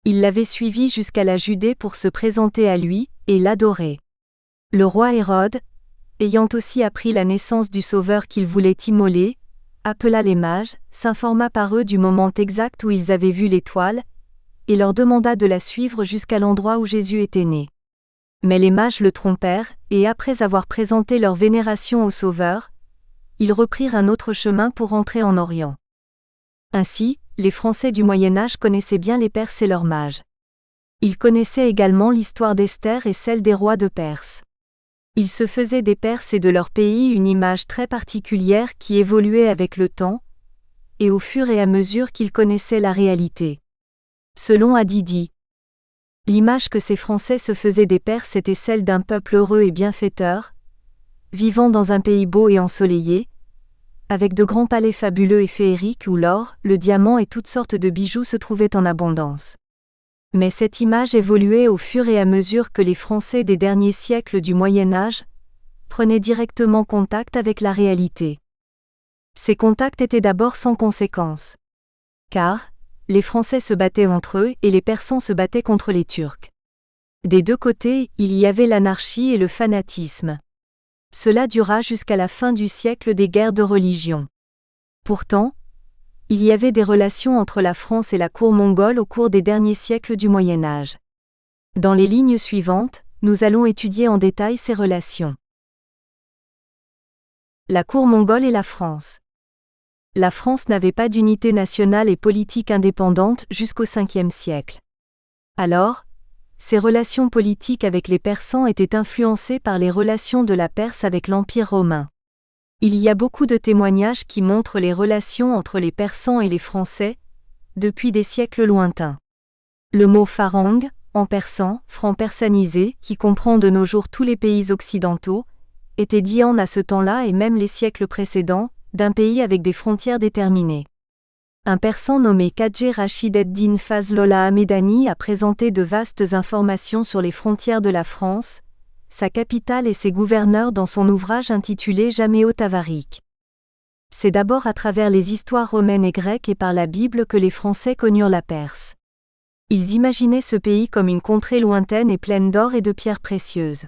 Ils l'avaient suivi jusqu'à la Judée pour se présenter à lui, et l'adorer. Le roi Hérode, ayant aussi appris la naissance du Sauveur qu'il voulait immoler, appela les mages, s'informa par eux du moment exact où ils avaient vu l'étoile, et leur demanda de la suivre jusqu'à l'endroit où Jésus était né. Mais les mages le trompèrent, et après avoir présenté leur vénération au Sauveur, ils reprirent un autre chemin pour entrer en Orient. Ainsi, les Français du Moyen-Âge connaissaient bien les Perses et leurs mages. Ils connaissaient également l'histoire d'Esther et celle des rois de Perse. Ils se faisaient des Perses et de leur pays une image très particulière qui évoluait avec le temps, et au fur et à mesure qu'ils connaissaient la réalité. Selon Hadidi, l'image que ces Français se faisaient des Perses était celle d'un peuple heureux et bienfaiteur, vivant dans un pays beau et ensoleillé, avec de grands palais fabuleux et féeriques où l'or, le diamant et toutes sortes de bijoux se trouvaient en abondance. Mais cette image évoluait au fur et à mesure que les Français des derniers siècles du Moyen-Âge prenaient directement contact avec la réalité. Ces contacts étaient d'abord sans conséquence. Car, les Français se battaient entre eux et les Persans se battaient contre les Turcs. Des deux côtés, il y avait l'anarchie et le fanatisme. Cela dura jusqu'à la fin du siècle des guerres de religion. Pourtant, il y avait des relations entre la France et la cour mongole au cours des derniers siècles du Moyen-Âge. Dans les lignes suivantes, nous allons étudier en détail ces relations. La cour mongole et la France. La France n'avait pas d'unité nationale et politique indépendante jusqu'au Ve siècle. Alors, ses relations politiques avec les Persans étaient influencées par les relations de la Perse avec l'Empire romain. Il y a beaucoup de témoignages qui montrent les relations entre les Persans et les Français, depuis des siècles lointains. Le mot farang, en persan, franc persanisé, qui comprend de nos jours tous les pays occidentaux, était dit à ce temps-là et même les siècles précédents, d'un pays avec des frontières déterminées. Un Persan nommé Khadjé Rachid ed-Din Fazlollah Hamedani a présenté de vastes informations sur les frontières de la France, sa capitale et ses gouverneurs dans son ouvrage intitulé Jaméo Tavarik. C'est d'abord à travers les histoires romaines et grecques et par la Bible que les Français connurent la Perse. Ils imaginaient ce pays comme une contrée lointaine et pleine d'or et de pierres précieuses.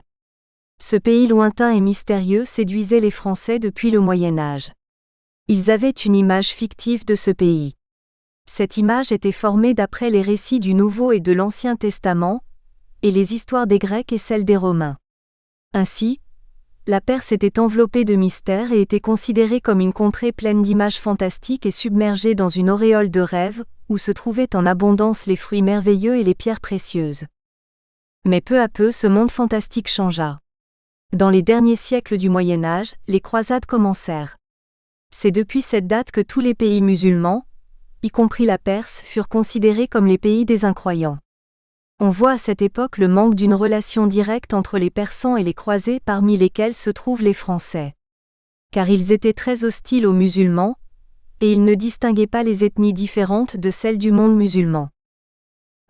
Ce pays lointain et mystérieux séduisait les Français depuis le Moyen-Âge. Ils avaient une image fictive de ce pays. Cette image était formée d'après les récits du Nouveau et de l'Ancien Testament, et les histoires des Grecs et celles des Romains. Ainsi, la Perse était enveloppée de mystères et était considérée comme une contrée pleine d'images fantastiques et submergée dans une auréole de rêves, où se trouvaient en abondance les fruits merveilleux et les pierres précieuses. Mais peu à peu ce monde fantastique changea. Dans les derniers siècles du Moyen-Âge, les croisades commencèrent. C'est depuis cette date que tous les pays musulmans, y compris la Perse, furent considérés comme les pays des incroyants. On voit à cette époque le manque d'une relation directe entre les Persans et les croisés parmi lesquels se trouvent les Français. Car ils étaient très hostiles aux musulmans, et il ne distinguait pas les ethnies différentes de celles du monde musulman.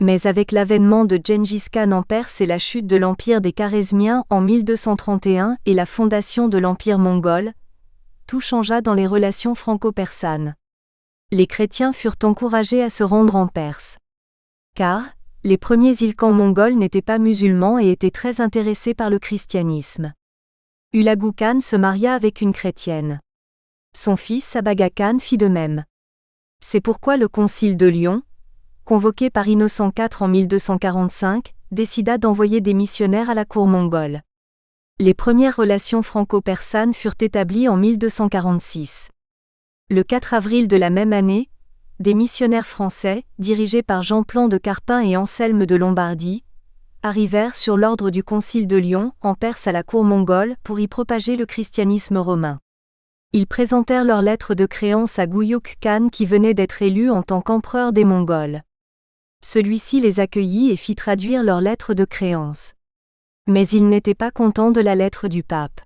Mais avec l'avènement de Gengis Khan en Perse et la chute de l'empire des Kharézmiens en 1231 et la fondation de l'empire mongol, tout changea dans les relations franco-persanes. Les chrétiens furent encouragés à se rendre en Perse. Car, les premiers ilkhans mongols n'étaient pas musulmans et étaient très intéressés par le christianisme. Hulagu Khan se maria avec une chrétienne. Son fils Sabaga Khan fit de même. C'est pourquoi le concile de Lyon, convoqué par Innocent IV en 1245, décida d'envoyer des missionnaires à la cour mongole. Les premières relations franco-persanes furent établies en 1246. Le 4 avril de la même année, des missionnaires français, dirigés par Jean-Plan de Carpin et Anselme de Lombardie, arrivèrent sur l'ordre du concile de Lyon, en Perse à la cour mongole, pour y propager le christianisme romain. Ils présentèrent leur lettre de créance à Guyuk Khan qui venait d'être élu en tant qu'empereur des Mongols. Celui-ci les accueillit et fit traduire leur lettre de créance. Mais il n'était pas content de la lettre du pape.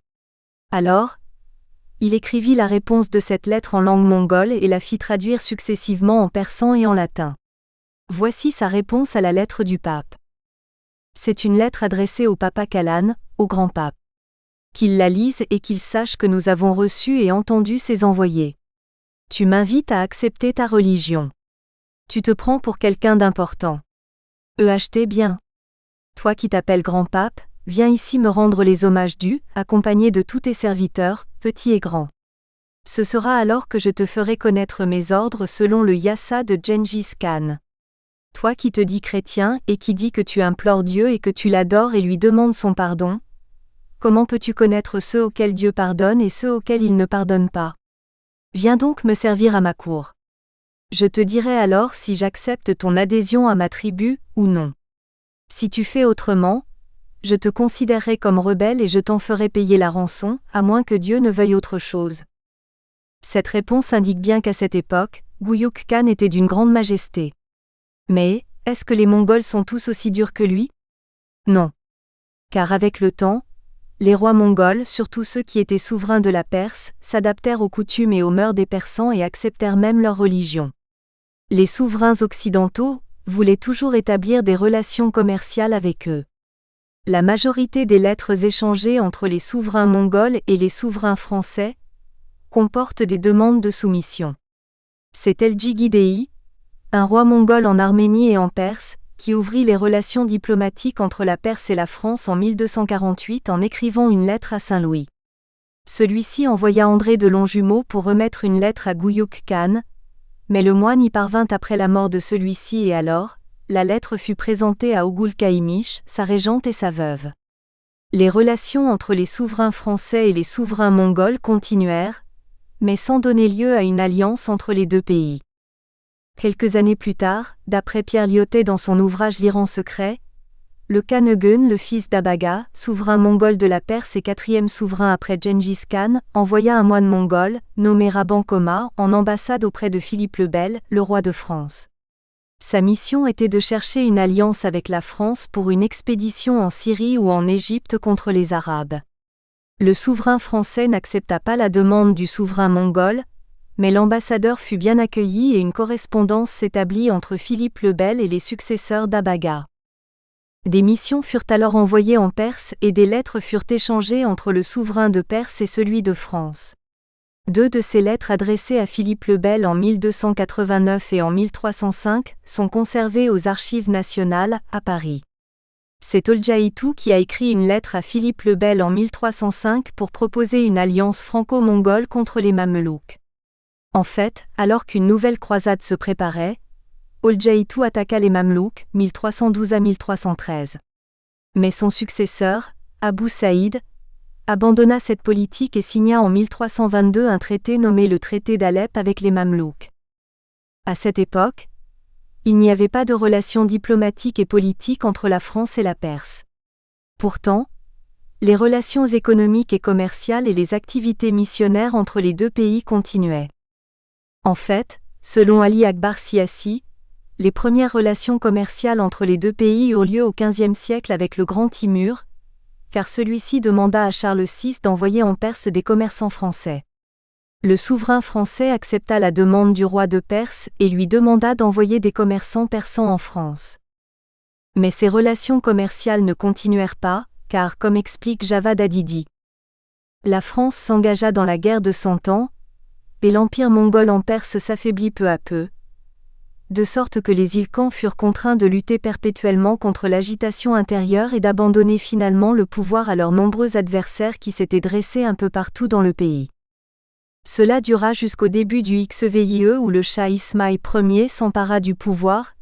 Alors, il écrivit la réponse de cette lettre en langue mongole et la fit traduire successivement en persan et en latin. Voici sa réponse à la lettre du pape. C'est une lettre adressée au Papa Kalan, au grand pape. Qu'il la lise et qu'il sache que nous avons reçu et entendu ses envoyés. Tu m'invites à accepter ta religion. Tu te prends pour quelqu'un d'important. Bien. Toi qui t'appelles grand pape, viens ici me rendre les hommages dus, accompagné de tous tes serviteurs, petits et grands. Ce sera alors que je te ferai connaître mes ordres selon le yassa de Gengis Khan. Toi qui te dis chrétien et qui dis que tu implores Dieu et que tu l'adores et lui demandes son pardon, comment peux-tu connaître ceux auxquels Dieu pardonne et ceux auxquels il ne pardonne pas? Viens donc me servir à ma cour. Je te dirai alors si j'accepte ton adhésion à ma tribu, ou non. Si tu fais autrement, je te considérerai comme rebelle et je t'en ferai payer la rançon, à moins que Dieu ne veuille autre chose. Cette réponse indique bien qu'à cette époque, Guyuk Khan était d'une grande majesté. Mais, est-ce que les Mongols sont tous aussi durs que lui? Non. Car avec le temps, les rois mongols, surtout ceux qui étaient souverains de la Perse, s'adaptèrent aux coutumes et aux mœurs des Persans et acceptèrent même leur religion. Les souverains occidentaux voulaient toujours établir des relations commerciales avec eux. La majorité des lettres échangées entre les souverains mongols et les souverains français comportent des demandes de soumission. C'est Elji-Gidei, un roi mongol en Arménie et en Perse, qui ouvrit les relations diplomatiques entre la Perse et la France en 1248 en écrivant une lettre à Saint-Louis. Celui-ci envoya André de Longjumeau pour remettre une lettre à Guyuk Khan, mais le moine y parvint après la mort de celui-ci et alors, la lettre fut présentée à Ogul-Kaimish, sa régente et sa veuve. Les relations entre les souverains français et les souverains mongols continuèrent, mais sans donner lieu à une alliance entre les deux pays. Quelques années plus tard, d'après Pierre Lyotet dans son ouvrage L'Iran secret, le Khan Egun, le fils d'Abaga, souverain mongol de la Perse et quatrième souverain après Gengis Khan, envoya un moine mongol, nommé Rabban Koma, en ambassade auprès de Philippe le Bel, le roi de France. Sa mission était de chercher une alliance avec la France pour une expédition en Syrie ou en Égypte contre les Arabes. Le souverain français n'accepta pas la demande du souverain mongol, mais l'ambassadeur fut bien accueilli et une correspondance s'établit entre Philippe le Bel et les successeurs d'Abaga. Des missions furent alors envoyées en Perse et des lettres furent échangées entre le souverain de Perse et celui de France. 2 de ces lettres adressées à Philippe le Bel en 1289 et en 1305 sont conservées aux Archives nationales, à Paris. C'est Oljaïtou qui a écrit une lettre à Philippe le Bel en 1305 pour proposer une alliance franco-mongole contre les Mamelouks. En fait, alors qu'une nouvelle croisade se préparait, Oljaïtou attaqua les Mamelouks, 1312 à 1313. Mais son successeur, Abou Saïd, abandonna cette politique et signa en 1322 un traité nommé le traité d'Alep avec les Mamelouks. À cette époque, il n'y avait pas de relations diplomatiques et politiques entre la France et la Perse. Pourtant, les relations économiques et commerciales et les activités missionnaires entre les deux pays continuaient. En fait, selon Ali Akbar Siassi, les premières relations commerciales entre les deux pays eurent lieu au XVe siècle avec le Grand Timur, car celui-ci demanda à Charles VI d'envoyer en Perse des commerçants français. Le souverain français accepta la demande du roi de Perse et lui demanda d'envoyer des commerçants persans en France. Mais ces relations commerciales ne continuèrent pas, car, comme explique Javad Hadidi, la France s'engaga dans la guerre de 100 ans, et l'empire mongol en Perse s'affaiblit peu à peu, de sorte que les îles-Khans furent contraints de lutter perpétuellement contre l'agitation intérieure et d'abandonner finalement le pouvoir à leurs nombreux adversaires qui s'étaient dressés un peu partout dans le pays. Cela dura jusqu'au début du XVIe où le Shah Ismaïl Ier s'empara du pouvoir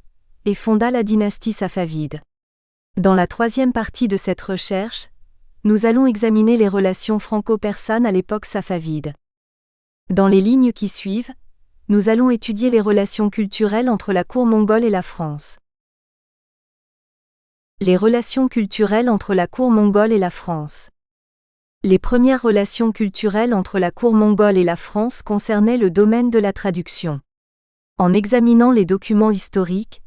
et fonda la dynastie safavide. Dans la troisième partie de cette recherche, nous allons examiner les relations franco-persanes à l'époque safavide. Dans les lignes qui suivent, nous allons étudier les relations culturelles entre la cour mongole et la France. Les relations culturelles entre la cour mongole et la France. Les premières relations culturelles entre la cour mongole et la France concernaient le domaine de la traduction. En examinant les documents historiques,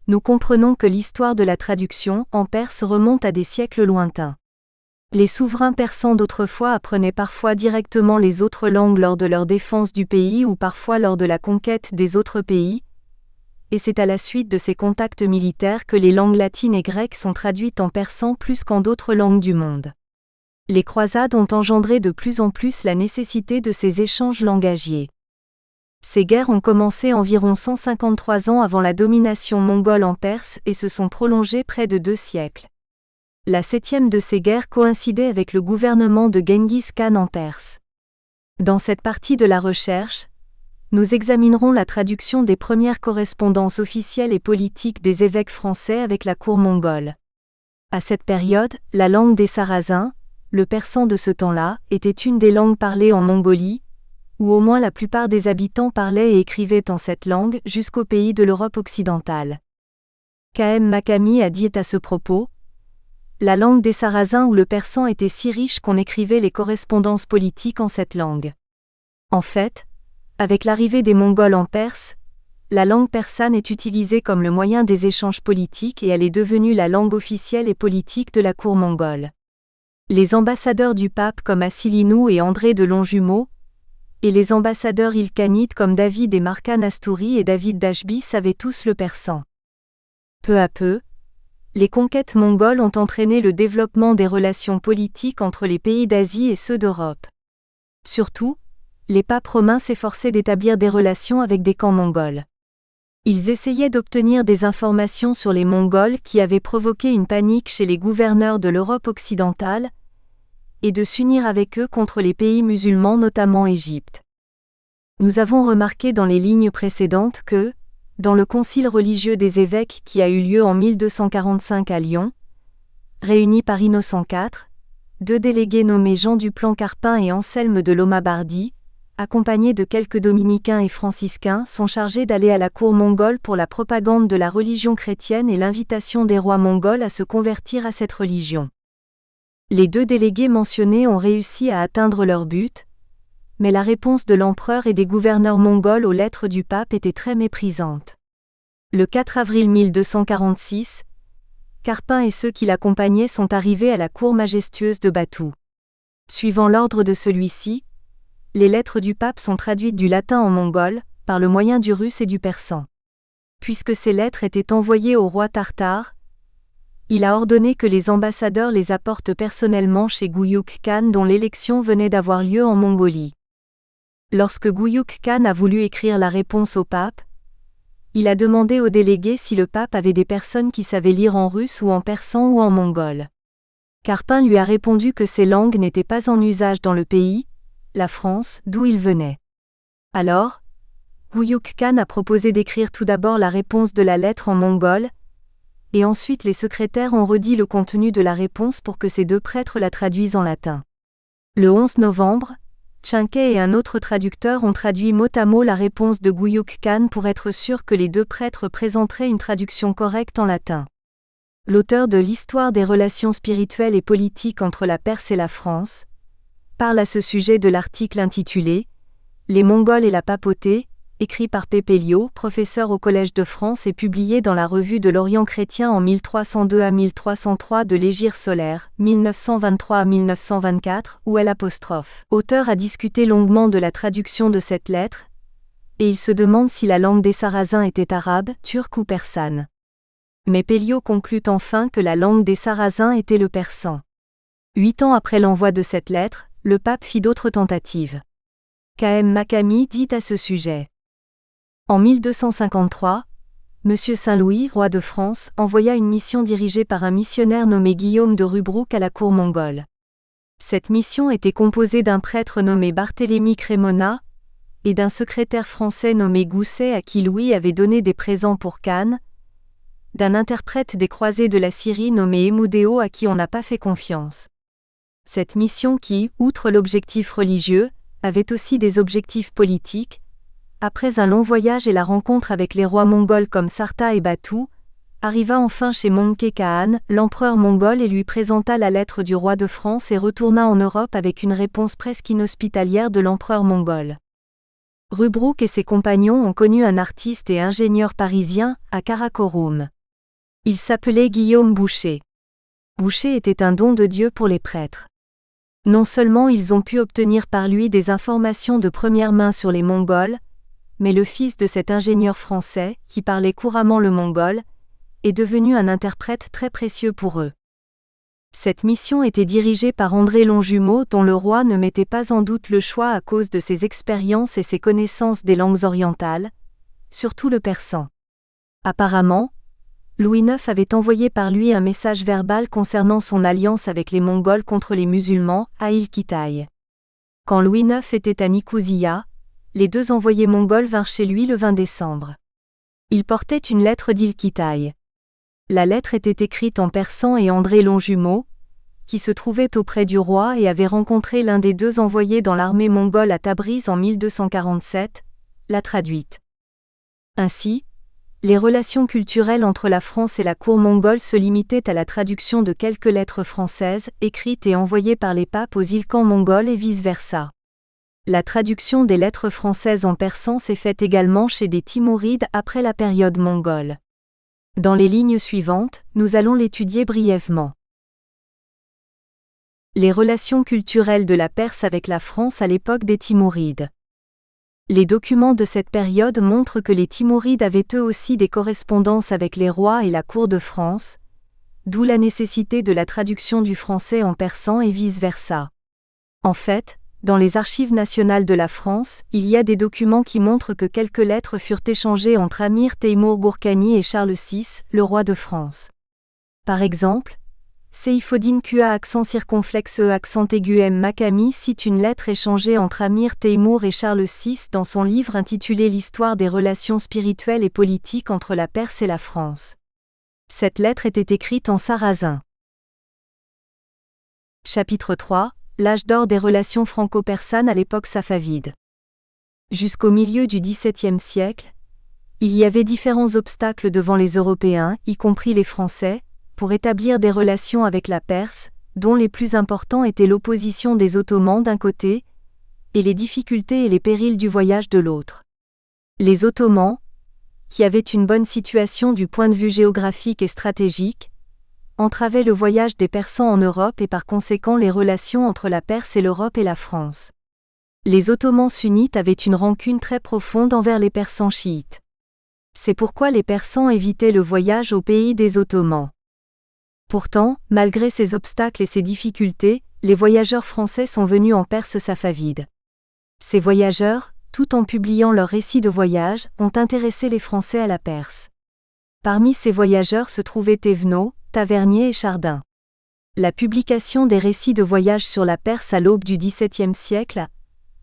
nous comprenons que l'histoire de la traduction en perse remonte à des siècles lointains. Les souverains persans d'autrefois apprenaient parfois directement les autres langues lors de leur défense du pays ou parfois lors de la conquête des autres pays, et c'est à la suite de ces contacts militaires que les langues latines et grecques sont traduites en persan plus qu'en d'autres langues du monde. Les croisades ont engendré de plus en plus la nécessité de ces échanges langagiers. Ces guerres ont commencé environ 153 ans avant la domination mongole en Perse et se sont prolongées près de 2 siècles. La 7e de ces guerres coïncidait avec le gouvernement de Genghis Khan en Perse. Dans cette partie de la recherche, nous examinerons la traduction des premières correspondances officielles et politiques des évêques français avec la cour mongole. À cette période, la langue des Sarrasins, le persan de ce temps-là, était une des langues parlées en Mongolie, où au moins la plupart des habitants parlaient et écrivaient en cette langue jusqu'aux pays de l'Europe occidentale. K.M. Makami a dit à ce propos, « La langue des Sarrasins ou le persan était si riche qu'on écrivait les correspondances politiques en cette langue. » En fait, avec l'arrivée des Mongols en Perse, la langue persane est utilisée comme le moyen des échanges politiques et elle est devenue la langue officielle et politique de la cour mongole. Les ambassadeurs du pape comme Assilinou et André de Longjumeau, et les ambassadeurs ilkhanites comme David et Markan Astouri et David Dashbi savaient tous le persan. Peu à peu, les conquêtes mongoles ont entraîné le développement des relations politiques entre les pays d'Asie et ceux d'Europe. Surtout, les papes romains s'efforçaient d'établir des relations avec des camps mongols. Ils essayaient d'obtenir des informations sur les Mongols qui avaient provoqué une panique chez les gouverneurs de l'Europe occidentale, et de s'unir avec eux contre les pays musulmans notamment Égypte. Nous avons remarqué dans les lignes précédentes que, dans le concile religieux des évêques qui a eu lieu en 1245 à Lyon, réuni par Innocent IV, 2 délégués nommés Jean Duplan Carpin et Anselme de Lomabardy, accompagnés de quelques dominicains et franciscains, sont chargés d'aller à la cour mongole pour la propagande de la religion chrétienne et l'invitation des rois mongols à se convertir à cette religion. Les 2 délégués mentionnés ont réussi à atteindre leur but, mais la réponse de l'empereur et des gouverneurs mongols aux lettres du pape était très méprisante. Le 4 avril 1246, Carpin et ceux qui l'accompagnaient sont arrivés à la cour majestueuse de Batou. Suivant l'ordre de celui-ci, les lettres du pape sont traduites du latin en mongol, par le moyen du russe et du persan. Puisque ces lettres étaient envoyées au roi tartare, il a ordonné que les ambassadeurs les apportent personnellement chez Guyuk Khan dont l'élection venait d'avoir lieu en Mongolie. Lorsque Guyuk Khan a voulu écrire la réponse au pape, il a demandé aux délégués si le pape avait des personnes qui savaient lire en russe ou en persan ou en mongol. Carpin lui a répondu que ces langues n'étaient pas en usage dans le pays, la France, d'où il venait. Alors, Guyuk Khan a proposé d'écrire tout d'abord la réponse de la lettre en mongol, et ensuite les secrétaires ont redit le contenu de la réponse pour que ces 2 prêtres la traduisent en latin. Le 11 novembre, Chinkay et un autre traducteur ont traduit mot à mot la réponse de Guyuk Khan pour être sûr que les 2 prêtres présenteraient une traduction correcte en latin. L'auteur de l'Histoire des relations spirituelles et politiques entre la Perse et la France parle à ce sujet de l'article intitulé « Les Mongols et la papauté », écrit par Pépéliot, professeur au Collège de France et publié dans la Revue de l'Orient chrétien en 1302 à 1303 de l'Hégire solaire, 1923 à 1924, où l'auteur a discuté longuement de la traduction de cette lettre, et il se demande si la langue des Sarrasins était arabe, turque ou persane. Mais Pelliot conclut enfin que la langue des Sarrasins était le persan. 8 ans après l'envoi de cette lettre, le pape fit d'autres tentatives. K.M. Makami dit à ce sujet. En 1253, M. Saint-Louis, roi de France, envoya une mission dirigée par un missionnaire nommé Guillaume de Rubruck à la cour mongole. Cette mission était composée d'un prêtre nommé Barthélemy Crémona et d'un secrétaire français nommé Gousset à qui Louis avait donné des présents pour Cannes, d'un interprète des croisés de la Syrie nommé Émoudéo à qui on n'a pas fait confiance. Cette mission qui, outre l'objectif religieux, avait aussi des objectifs politiques, après un long voyage et la rencontre avec les rois mongols comme Sartha et Batu, arriva enfin chez Möngke Khan, l'empereur mongol et lui présenta la lettre du roi de France et retourna en Europe avec une réponse presque inhospitalière de l'empereur mongol. Rubruck et ses compagnons ont connu un artiste et ingénieur parisien, à Karakorum. Il s'appelait Guillaume Boucher. Boucher était un don de Dieu pour les prêtres. Non seulement ils ont pu obtenir par lui des informations de première main sur les Mongols, mais le fils de cet ingénieur français, qui parlait couramment le mongol, est devenu un interprète très précieux pour eux. Cette mission était dirigée par André Longjumeau dont le roi ne mettait pas en doute le choix à cause de ses expériences et ses connaissances des langues orientales, surtout le persan. Apparemment, Louis IX avait envoyé par lui un message verbal concernant son alliance avec les Mongols contre les musulmans, à Il-Kitaï. Quand Louis IX était à Nicosia, les deux envoyés mongols vinrent chez lui le 20 décembre. Ils portaient une lettre d'Il-Kitaï. La lettre était écrite en persan et André Longjumeau, qui se trouvait auprès du roi et avait rencontré l'un des deux envoyés dans l'armée mongole à Tabriz en 1247, l'a traduite. Ainsi, les relations culturelles entre la France et la cour mongole se limitaient à la traduction de quelques lettres françaises, écrites et envoyées par les papes aux îles-camps mongols et vice-versa. La traduction des lettres françaises en persan s'est faite également chez des Timourides après la période mongole. Dans les lignes suivantes, nous allons l'étudier brièvement. Les relations culturelles de la Perse avec la France à l'époque des Timourides. Les documents de cette période montrent que les Timourides avaient eux aussi des correspondances avec les rois et la cour de France, d'où la nécessité de la traduction du français en persan et vice-versa. En fait, dans les archives nationales de la France, il y a des documents qui montrent que quelques lettres furent échangées entre Amir Teimour Gourkani et Charles VI, le roi de France. Par exemple, Seyfoddin Qa accent circonflexe E accent aigu M Makami cite une lettre échangée entre Amir Teimour et Charles VI dans son livre intitulé L'histoire des relations spirituelles et politiques entre la Perse et la France. Cette lettre était écrite en sarrasin. Chapitre 3. L'âge d'or des relations franco-persanes à l'époque safavide. Jusqu'au milieu du XVIIe siècle, il y avait différents obstacles devant les Européens, y compris les Français, pour établir des relations avec la Perse, dont les plus importants étaient l'opposition des Ottomans d'un côté, et les difficultés et les périls du voyage de l'autre. Les Ottomans, qui avaient une bonne situation du point de vue géographique et stratégique, entravaient le voyage des Persans en Europe et par conséquent les relations entre la Perse et l'Europe et la France. Les Ottomans sunnites avaient une rancune très profonde envers les Persans chiites. C'est pourquoi les Persans évitaient le voyage au pays des Ottomans. Pourtant, malgré ces obstacles et ces difficultés, les voyageurs français sont venus en Perse safavide. Ces voyageurs, tout en publiant leurs récits de voyage, ont intéressé les Français à la Perse. Parmi ces voyageurs se trouvaient Thévenot, Tavernier et Chardin. La publication des récits de voyage sur la Perse à l'aube du XVIIe siècle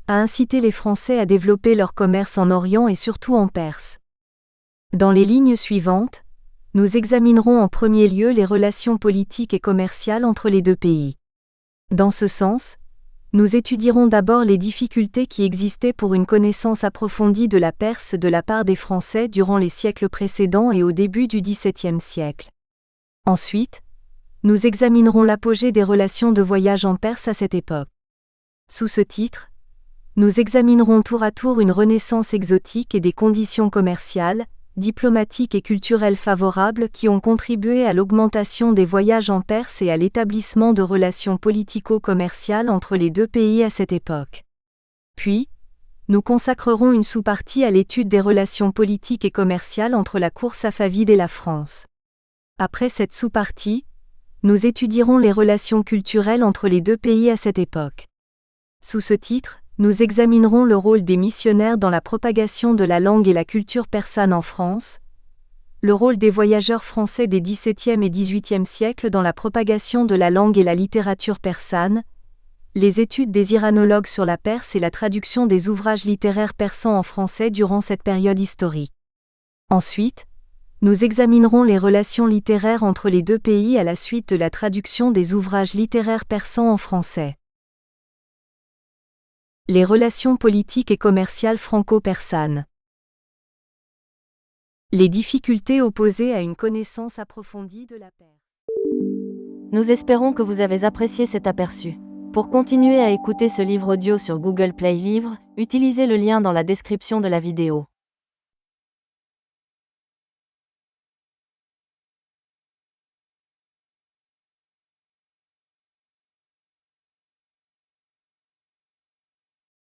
a incité les Français à développer leur commerce en Orient et surtout en Perse. Dans les lignes suivantes, nous examinerons en premier lieu les relations politiques et commerciales entre les deux pays. Dans ce sens, nous étudierons d'abord les difficultés qui existaient pour une connaissance approfondie de la Perse de la part des Français durant les siècles précédents et au début du XVIIe siècle. Ensuite, nous examinerons l'apogée des relations de voyage en Perse à cette époque. Sous ce titre, Nous examinerons tour à tour une renaissance exotique et des conditions commerciales, diplomatiques et culturelles favorables qui ont contribué à l'augmentation des voyages en Perse et à l'établissement de relations politico-commerciales entre les deux pays à cette époque. Puis, nous consacrerons une sous-partie à l'étude des relations politiques et commerciales entre la cour safavide et la France. Après cette sous-partie, nous étudierons les relations culturelles entre les deux pays à cette époque. Sous ce titre, nous examinerons le rôle des missionnaires dans la propagation de la langue et la culture persane en France, le rôle des voyageurs français des XVIIe et XVIIIe siècles dans la propagation de la langue et la littérature persane, les études des iranologues sur la Perse et la traduction des ouvrages littéraires persans en français durant cette période historique. Ensuite, nous examinerons les relations littéraires entre les deux pays à la suite de la traduction des ouvrages littéraires persans en français. Les relations politiques et commerciales franco-persanes. Les difficultés opposées à une connaissance approfondie de la Perse. Nous espérons que vous avez apprécié cet aperçu. Pour continuer à écouter ce livre audio sur Google Play Livres, utilisez le lien dans la description de la vidéo.